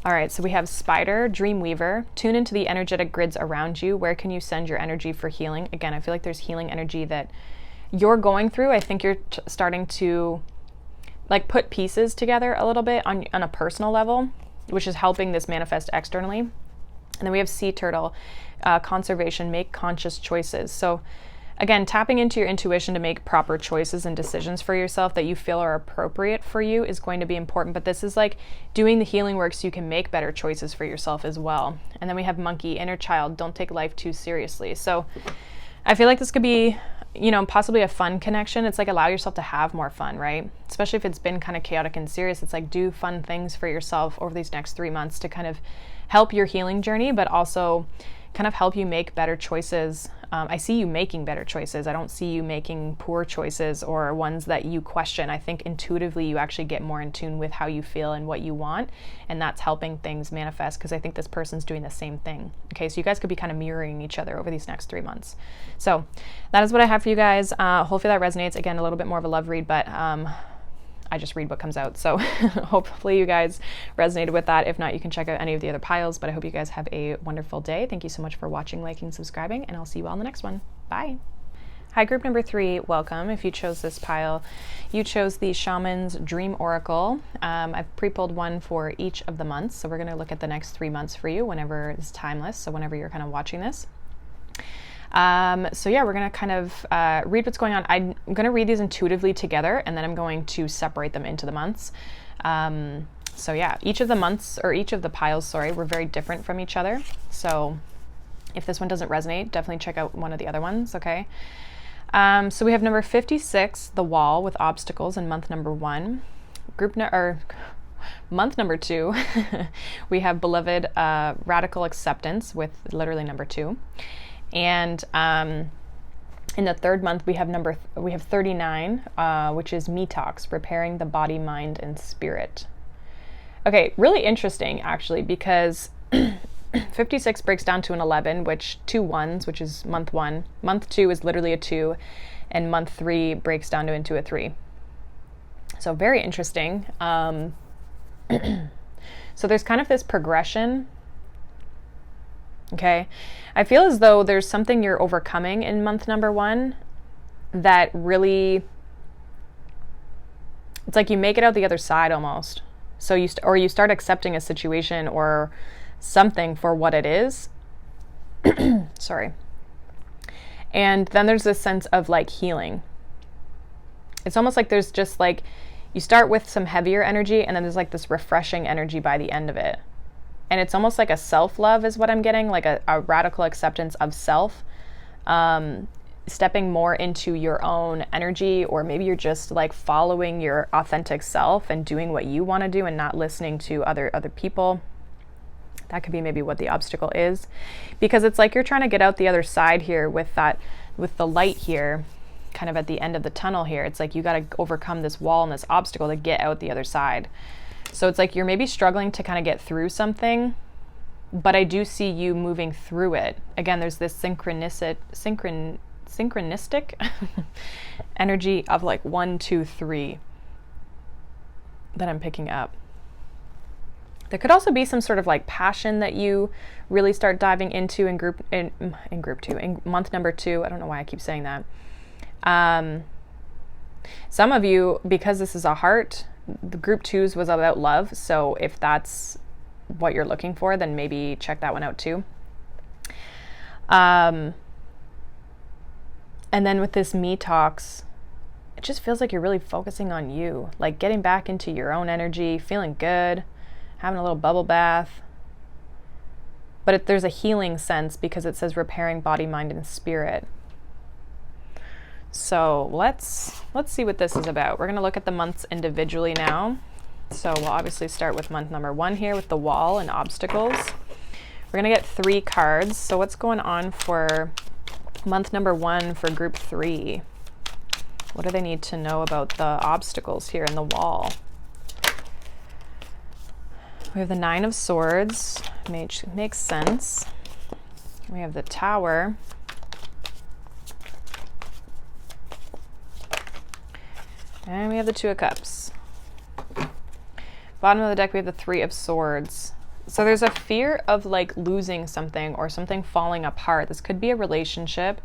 All right, so we have Spider, Dreamweaver. Tune into the energetic grids around you. Where can you send your energy for healing? Again, I feel like there's healing energy that you're going through. I think you're starting to like put pieces together a little bit on a personal level, which is helping this manifest externally. And then we have Sea Turtle, Conservation, make conscious choices. So again, tapping into your intuition to make proper choices and decisions for yourself that you feel are appropriate for you is going to be important. But this is like doing the healing work so you can make better choices for yourself as well. And then we have Monkey, Inner Child, don't take life too seriously. So I feel like this could be, you know, possibly a fun connection. It's like allow yourself to have more fun, right? Especially if it's been kind of chaotic and serious. It's like do fun things for yourself over these next 3 months to kind of help your healing journey, but also kind of help you make better choices. I see you making better choices. I don't see you making poor choices or ones that you question. I think intuitively you actually get more in tune with how you feel and what you want, and that's helping things manifest, because I think this person's doing the same thing. Okay, so you guys could be kind of mirroring each other over these next 3 months. So that is what I have for you guys. Hopefully that resonates. Again, a little bit more of a love read, but I just read what comes out. So hopefully you guys resonated with that. If not, you can check out any of the other piles, but I hope you guys have a wonderful day. Thank you so much for watching, liking, subscribing, and I'll see you all in the next one. Bye. Hi, group number 3, welcome. If you chose this pile, you chose the Shaman's Dream Oracle. I've pre-pulled one for each of the months. So we're gonna look at the next 3 months for you whenever it's timeless. So whenever you're kind of watching this. So yeah, we're going to kind of read what's going on. I'm going to read these intuitively together, and then I'm going to separate them into the months. So yeah, each of the months, or each of the piles, sorry, were very different from each other. So if this one doesn't resonate, definitely check out one of the other ones, okay? So we have number 56, The Wall with Obstacles, in month number 1. Month number 2, we have Beloved, Radical Acceptance with literally number 2. And in the 3rd month, we have 39, which is Me Talks, Repairing the Body, Mind, and Spirit. Okay, really interesting actually, because 56 breaks down to an 11, which 2 ones, which is month 1. Month 2 is literally a 2, and month 3 breaks down into a 3. So very interesting. So there's kind of this progression. Okay, I feel as though there's something you're overcoming in month number 1 that really, it's like you make it out the other side almost. So you start accepting a situation or something for what it is. Sorry. And then there's this sense of like healing. It's almost like there's just like You start with some heavier energy, and then there's like this refreshing energy by the end of it. And it's almost like a self-love is what I'm getting, like a radical acceptance of self, stepping more into your own energy, or maybe you're just like following your authentic self and doing what you want to do and not listening to other people. That could be maybe what the obstacle is, because it's like you're trying to get out the other side here with the light here, kind of at the end of the tunnel here. It's like you got to overcome this wall and this obstacle to get out the other side. So it's like you're maybe struggling to kind of get through something, but I do see you moving through it. Again, there's this synchronistic energy of like 1, 2, 3 that I'm picking up. There could also be some sort of like passion that you really start diving into in month number 2. I don't know why I keep saying that. Some of you, because this is a heart, the group 2s was about love. So if that's what you're looking for, then maybe check that one out too. And then with this me talks, it just feels like you're really focusing on you, like getting back into your own energy, feeling good, having a little bubble bath. But there's a healing sense because it says repairing body, mind, and spirit. So let's see what this is about. We're going to look at the months individually now. So we'll obviously start with month number 1 here with the wall and obstacles. We're going to get 3 cards. So what's going on for month number 1 for group 3? What do they need to know about the obstacles here in the wall? We have the 9 of Swords, makes sense. We have the Tower. And we have the 2 of Cups. Bottom of the deck, we have the 3 of Swords. So there's a fear of like losing something or something falling apart. This could be a relationship,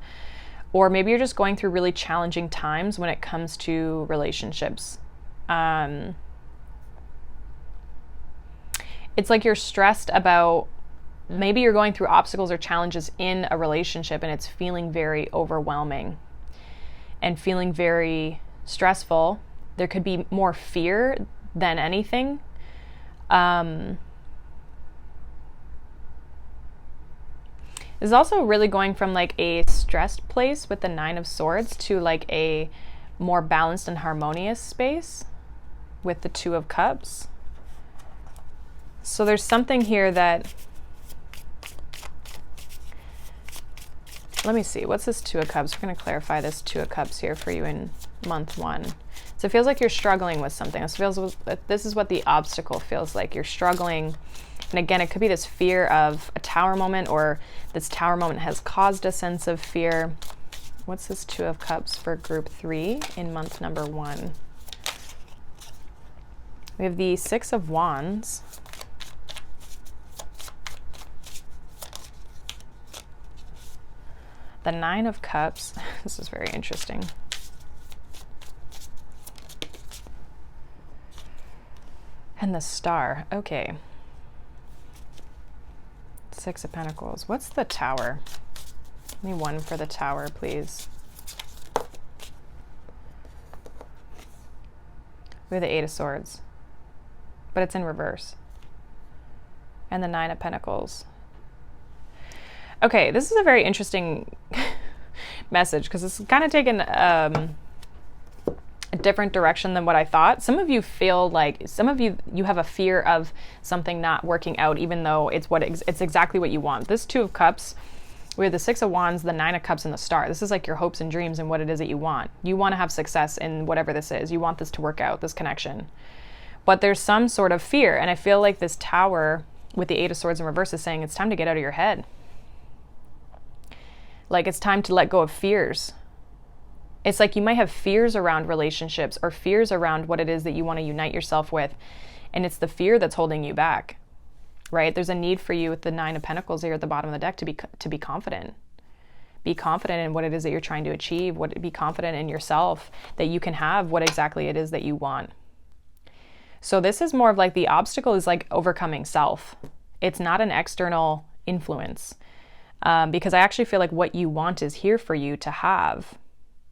or maybe you're just going through really challenging times when it comes to relationships. It's like you're stressed about, maybe you're going through obstacles or challenges in a relationship and it's feeling very overwhelming and feeling very stressful. There could be more fear than anything. It's also really going from like a stressed place with the 9 of Swords to like a more balanced and harmonious space with the 2 of Cups. So there's something here that, let me see, what's this 2 of Cups? We're going to clarify this 2 of Cups here for you in month 1. So it feels like you're struggling with something. This is what the obstacle feels like. You're struggling. And again, it could be this fear of a tower moment, or this tower moment has caused a sense of fear. What's this 2 of Cups for group 3 in month number 1? We have the 6 of Wands. The 9 of Cups. This is very interesting. And the Star. Okay. 6 of Pentacles. What's the Tower? Give me 1 for the Tower, please. We have the 8 of Swords, but it's in reverse. And the 9 of Pentacles. Okay, this is a very interesting message because it's kind of taken a different direction than what I thought. Some of you feel like, you have a fear of something not working out, even though it's exactly what you want. This 2 of Cups, we have the 6 of Wands, the 9 of Cups, and the Star. This is like your hopes and dreams and what it is that you want. You want to have success in whatever this is. You want this to work out, this connection. But there's some sort of fear, and I feel like this Tower with the 8 of Swords in reverse is saying it's time to get out of your head. Like it's time to let go of fears. It's like you might have fears around relationships or fears around what it is that you want to unite yourself with. And it's the fear that's holding you back, right? There's a need for you with the 9 of Pentacles here at the bottom of the deck to be confident. Be confident in what it is that you're trying to achieve. Be confident in yourself that you can have what exactly it is that you want. So this is more of like the obstacle is like overcoming self. It's not an external influence. Because I actually feel like what you want is here for you to have.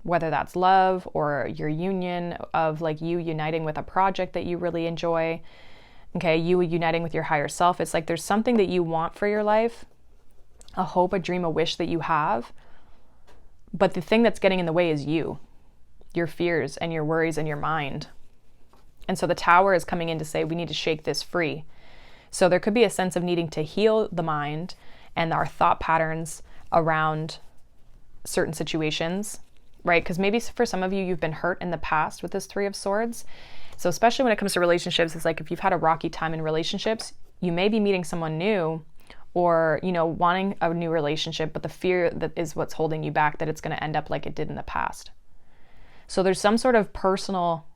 whether that's love or your union of like you uniting with a project that you really enjoy. Okay, you uniting with your higher self. It's like there's something that you want for your life, a hope, a dream, a wish that you have. But the thing that's getting in the way is you, your fears and your worries and your mind. And so the Tower is coming in to say we need to shake this free. So there could be a sense of needing to heal the mind and our thought patterns around certain situations, right? Because maybe for some of you, you've been hurt in the past with this Three of Swords. So especially when it comes to relationships, it's like if you've had a rocky time in relationships, you may be meeting someone new or, you know, wanting a new relationship, but the fear that is what's holding you back, that it's going to end up like it did in the past. So there's some sort of personal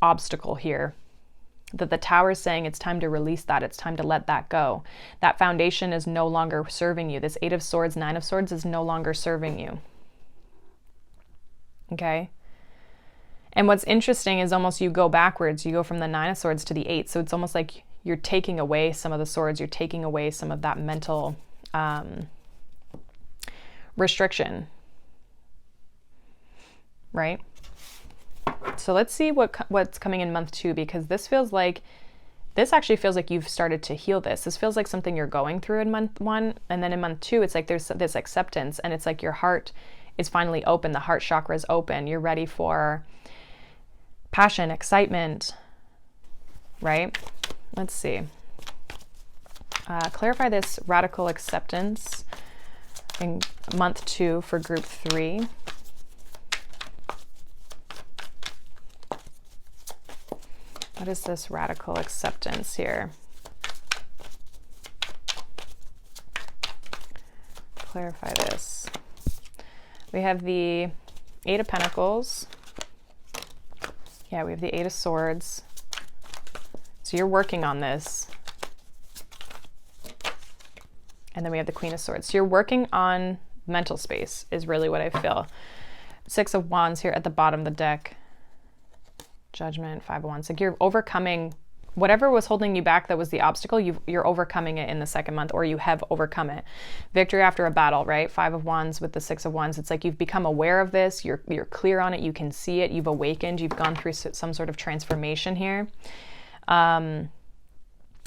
obstacle here that the Tower is saying it's time to release that. It's time to let that go. That foundation is no longer serving you. This Eight of Swords, Nine of Swords is no longer serving you. Okay? And what's interesting is almost you go backwards. You go from the Nine of Swords to the Eight. So it's almost like you're taking away some of the swords. You're taking away some of that mental restriction. Right? So let's see what's coming in month 2, because this actually feels like you've started to heal this. This feels like something you're going through in month 1. And then in month 2, it's like there's this acceptance, and it's like your heart is finally open. The heart chakra is open. You're ready for passion, excitement, right? Let's see. Clarify this radical acceptance in month 2 for group 3. What is this radical acceptance here? Clarify this. We have the Eight of Pentacles. Yeah, we have the Eight of Swords. So you're working on this. And then we have the Queen of Swords. So you're working on mental space is really what I feel. Six of Wands here at the bottom of the deck. Judgment, Five of Wands. Like you're overcoming whatever was holding you back that was the obstacle. You're overcoming it in the second month, or you have overcome it. Victory after a battle, right? Five of Wands with the Six of Wands. It's like you've become aware of this. You're clear on it. You can see it. You've awakened. You've gone through some sort of transformation here. And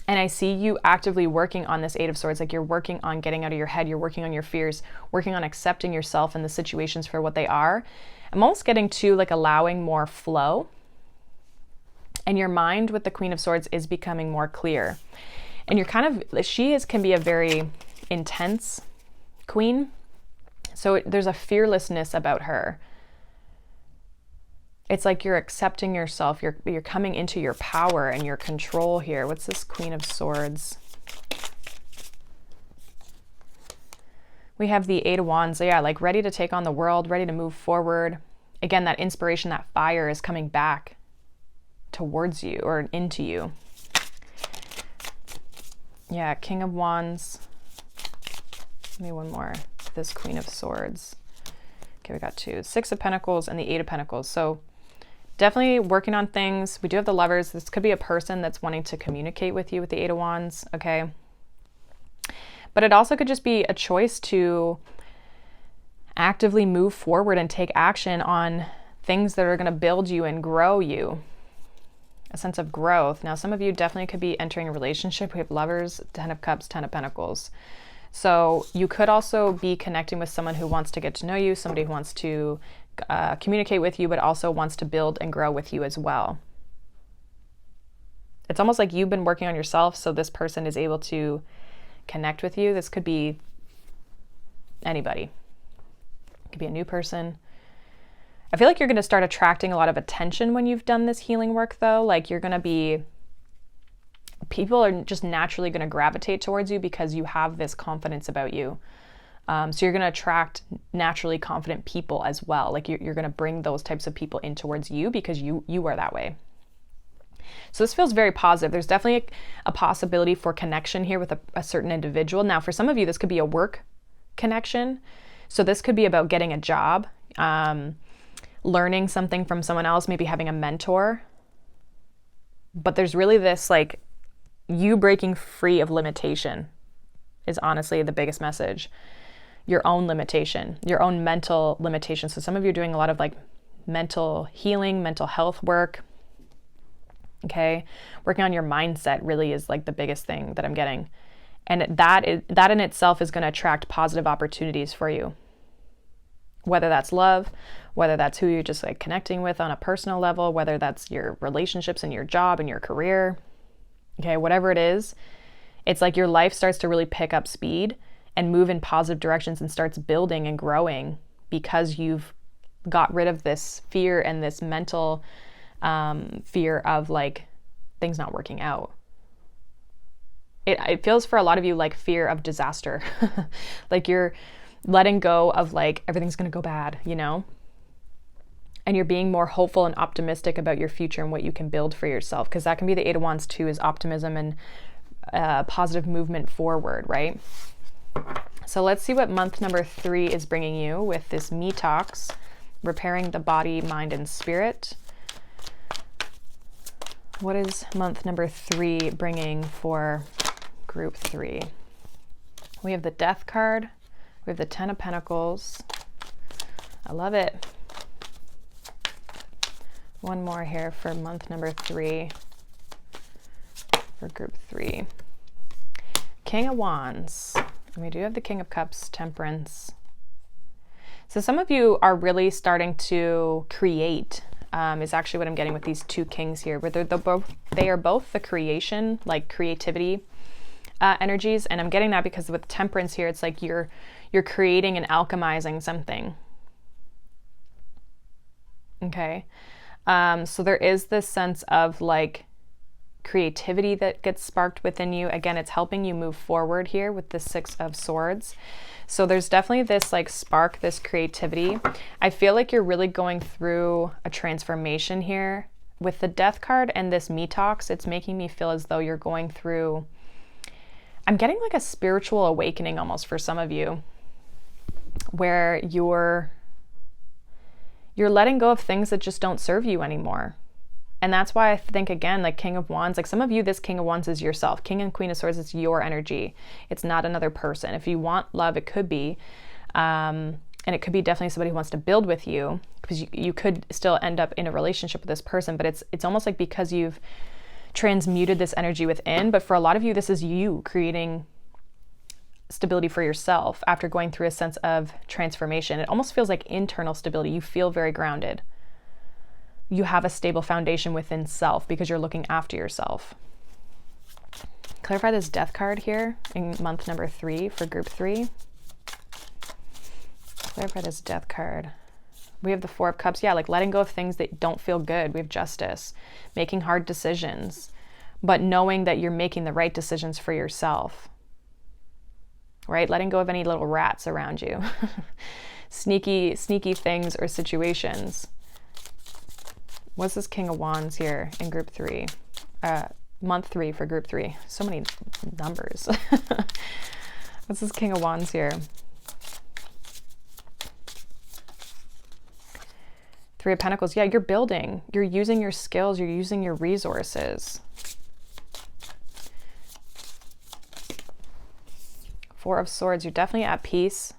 I see you actively working on this Eight of Swords. Like you're working on getting out of your head. You're working on your fears, working on accepting yourself and the situations for what they are. I'm almost getting to like allowing more flow. And your mind with the Queen of Swords is becoming more clear. And you're can be a very intense queen. So there's a fearlessness about her. It's like you're accepting yourself. You're coming into your power and your control here. What's this Queen of Swords? We have the Eight of Wands. So yeah, like ready to take on the world, ready to move forward. Again, that inspiration, that fire is coming back towards you or into you. Yeah, King of Wands. Maybe one more. This Queen of Swords. Okay, we got 2. Six of Pentacles and the Eight of Pentacles. So definitely working on things. We do have the Lovers. This could be a person that's wanting to communicate with you with the Eight of Wands, okay? But it also could just be a choice to actively move forward and take action on things that are going to build you and grow you. A sense of growth. Now, some of you definitely could be entering a relationship. We have Lovers, Ten of Cups, Ten of Pentacles. So you could also be connecting with someone who wants to get to know you, somebody who wants to communicate with you, but also wants to build and grow with you as well. It's almost like you've been working on yourself, so this person is able to connect with you. This could be anybody. It could be a new person. I feel like you're going to start attracting a lot of attention when you've done this healing work, though. Like people are just naturally going to gravitate towards you because you have this confidence about you. So you're going to attract naturally confident people as well. Like you're going to bring those types of people in towards you because you are that way. So this feels very positive. There's definitely a possibility for connection here with a certain individual. Now, for some of you, this could be a work connection. So this could be about getting a job, learning something from someone else, maybe having a mentor. But there's really this like you breaking free of limitation is honestly the biggest message. your own limitation, your own mental limitation. So some of you are doing a lot of like mental healing, mental health work. Okay. Working on your mindset really is like the biggest thing that I'm getting. And that in itself is going to attract positive opportunities for you. Whether that's love, whether that's who you're just like connecting with on a personal level, whether that's your relationships and your job and your career. Okay. Whatever it is, it's like your life starts to really pick up speed and move in positive directions and starts building and growing because you've got rid of this fear and this mental fear of like things not working out. It feels for a lot of you like fear of disaster. Like you're letting go of like everything's going to go bad, you know? And you're being more hopeful and optimistic about your future and what you can build for yourself. Because that can be the Eight of Wands too, is optimism and positive movement forward, right? So let's see what month number 3 is bringing you with this Me Talks, repairing the body, mind, and spirit. What is month number 3 bringing for group 3? We have the Death card. We have the Ten of Pentacles. I love it. One more here for month number 3 for group 3. King of Wands. And we do have the King of Cups, Temperance. So some of you are really starting to create, is actually what I'm getting with these two kings here, where they are both the creation, like creativity energies. And I'm getting that because with Temperance here, it's like you're creating and alchemizing something. Okay. So there is this sense of like creativity that gets sparked within you. Again, it's helping you move forward here with the Six of Swords. So there's definitely this like spark, this creativity. I feel like you're really going through a transformation here with the Death card and this Me Talks. It's making me feel as though you're going through, I'm getting like a spiritual awakening almost for some of you, where you're letting go of things that just don't serve you anymore. And that's why I think, again, like King of Wands, like some of you, this King of Wands is yourself. King and Queen of Swords, it's your energy. It's not another person. If you want love, it could be. And it could be definitely somebody who wants to build with you, because you could still end up in a relationship with this person. But it's almost like because you've transmuted this energy within. But for a lot of you, this is you creating stability for yourself after going through a sense of transformation. It almost feels like internal stability. You feel very grounded. You have a stable foundation within self because you're looking after yourself. Clarify this Death card here in month number 3 for group 3. Clarify this Death card. We have the Four of Cups. Yeah, like letting go of things that don't feel good. We have Justice, making hard decisions, but knowing that you're making the right decisions for yourself. Right? Letting go of any little rats around you. Sneaky things or situations. What's this King of Wands here in group 3? Month 3 for group 3. So many numbers. What's this King of Wands here? 3 of Pentacles. Yeah, you're building. You're using your skills. You're using your resources. 4 of Swords. You're definitely at peace.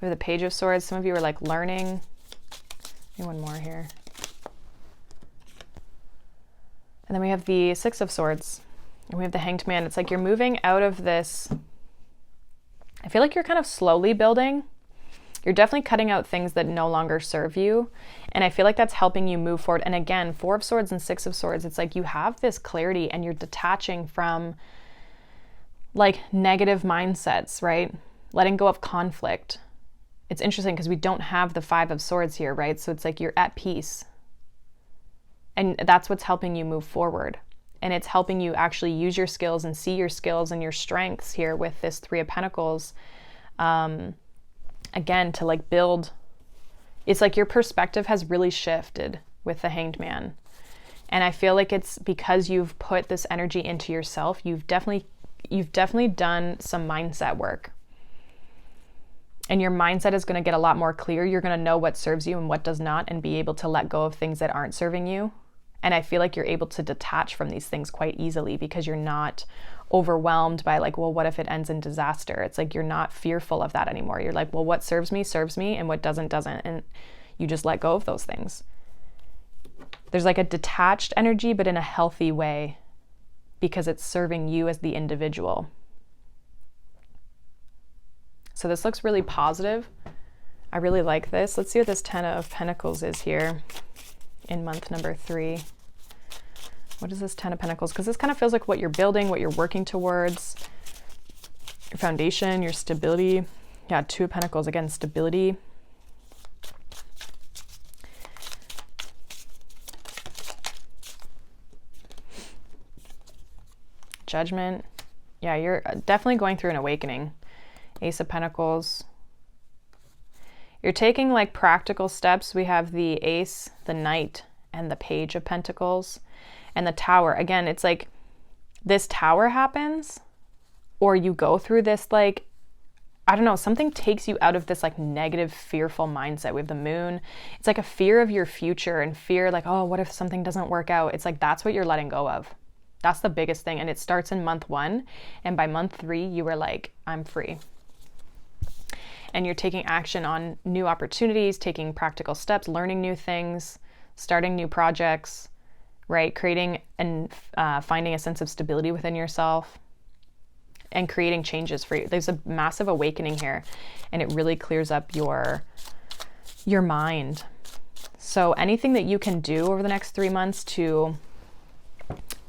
We have the Page of Swords. Some of you are like learning. Maybe one more here. And then we have the Six of Swords. And we have the Hanged Man. It's like you're moving out of this. I feel like you're kind of slowly building. You're definitely cutting out things that no longer serve you. And I feel like that's helping you move forward. And again, 4 of Swords and 6 of Swords, it's like you have this clarity and you're detaching from like negative mindsets, right? Letting go of conflict. It's interesting because we don't have the 5 of Swords here, right? So it's like you're at peace. And that's what's helping you move forward. And it's helping you actually use your skills and see your skills and your strengths here with this 3 of Pentacles. Again, to like build. It's like your perspective has really shifted with the Hanged Man. And I feel like it's because you've put this energy into yourself. You've definitely done some mindset work. And your mindset is going to get a lot more clear. You're going to know what serves you and what does not, and be able to let go of things that aren't serving you. And I feel like you're able to detach from these things quite easily because you're not overwhelmed by like, well, what if it ends in disaster? It's like you're not fearful of that anymore. You're like, well, what serves me, and what doesn't. And you just let go of those things. There's like a detached energy, but in a healthy way, because it's serving you as the individual. So this looks really positive. I really like this. Let's see what this 10 of Pentacles is here in month number 3. What is this 10 of Pentacles? Because this kind of feels like what you're building, what you're working towards, your foundation, your stability. Yeah, 2 of Pentacles, again, stability. Judgment. Yeah, you're definitely going through an awakening. Ace of Pentacles. You're taking like practical steps. We have the Ace, the Knight, and the Page of Pentacles. And the Tower, again, it's like this Tower happens, or you go through this, like, I don't know, something takes you out of this like negative, fearful mindset. We have the Moon. It's like a fear of your future and fear like, oh, what if something doesn't work out? It's like, that's what you're letting go of. That's the biggest thing. And it starts in month 1. And by month 3, you were like, I'm free. And you're taking action on new opportunities, taking practical steps, learning new things, starting new projects, right? Creating and finding a sense of stability within yourself and creating changes for you. There's a massive awakening here, and it really clears up your mind. So anything that you can do over the next 3 months to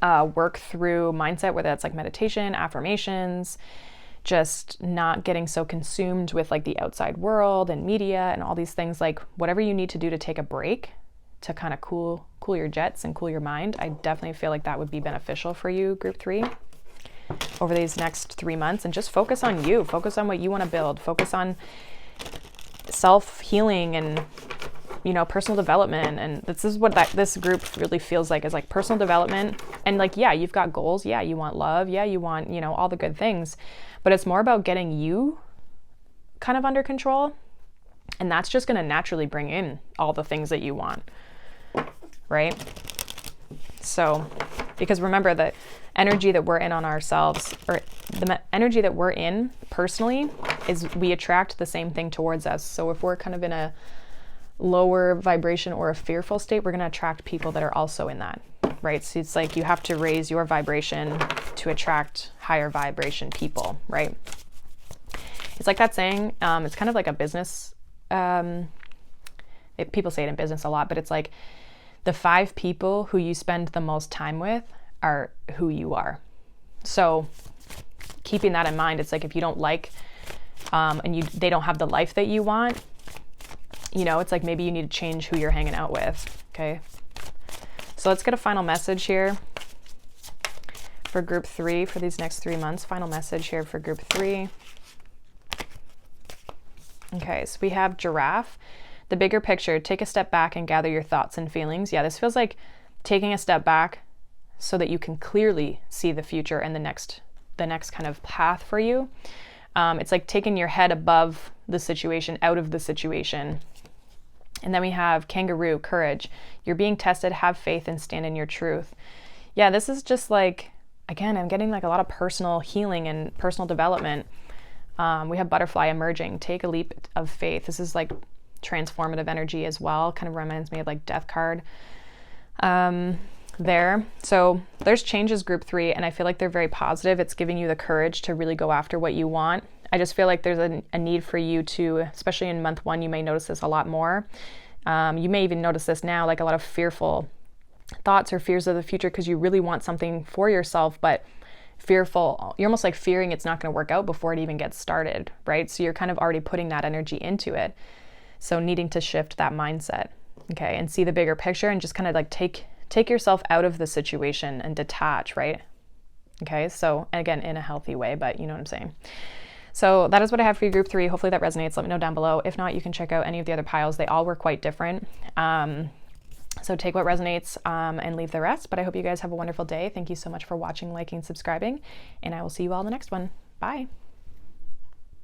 work through mindset, whether that's like meditation, affirmations, just not getting so consumed with like the outside world and media and all these things, like whatever you need to do to take a break to kind of cool your jets and cool your mind, I definitely feel like that would be beneficial for you, group 3, over these next 3 months. And just focus on you, focus on what you want to build, focus on self-healing and, you know, personal development. And this is what this group really feels like, is like personal development. And like, yeah, you've got goals. Yeah, you want love. Yeah, you want, you know, all the good things. But it's more about getting you kind of under control. And that's just going to naturally bring in all the things that you want, right? So, because remember, the energy that we're in on ourselves, or the energy that we're in personally, is we attract the same thing towards us. So if we're kind of in a lower vibration or a fearful state, we're going to attract people that are also in that, right? So it's like you have to raise your vibration to attract higher vibration people, right? It's like that saying, it's kind of like a business, people say it in business a lot, but it's like the 5 people who you spend the most time with are who you are. So keeping that in mind, it's like if you don't like, and they don't have the life that you want, you know, it's like maybe you need to change who you're hanging out with, okay? So let's get a final message here for group 3 for these next 3 months. Final message here for group 3. Okay, so we have Giraffe. The bigger picture, take a step back and gather your thoughts and feelings. Yeah, this feels like taking a step back so that you can clearly see the future and the next kind of path for you. It's like taking your head above the situation, out of the situation. And then we have Kangaroo, courage. You're being tested, have faith, and stand in your truth. Yeah, this is just like, again, I'm getting like a lot of personal healing and personal development. We have Butterfly, emerging. Take a leap of faith. This is like transformative energy as well. Kind of reminds me of like Death card there. So there's changes, group 3, and I feel like they're very positive. It's giving you the courage to really go after what you want. I just feel like there's a need for you to, especially in month 1, you may notice this a lot more. You may even notice this now, like a lot of fearful thoughts or fears of the future because you really want something for yourself, but fearful, you're almost like fearing it's not going to work out before it even gets started, right? So you're kind of already putting that energy into it. So needing to shift that mindset, okay, and see the bigger picture and just kind of like take yourself out of the situation and detach, right? Okay, so again, in a healthy way, but you know what I'm saying. So that is what I have for you, group 3. Hopefully that resonates. Let me know down below. If not, you can check out any of the other piles. They all were quite different. So take what resonates and leave the rest. But I hope you guys have a wonderful day. Thank you so much for watching, liking, subscribing, and I will see you all in the next one. Bye.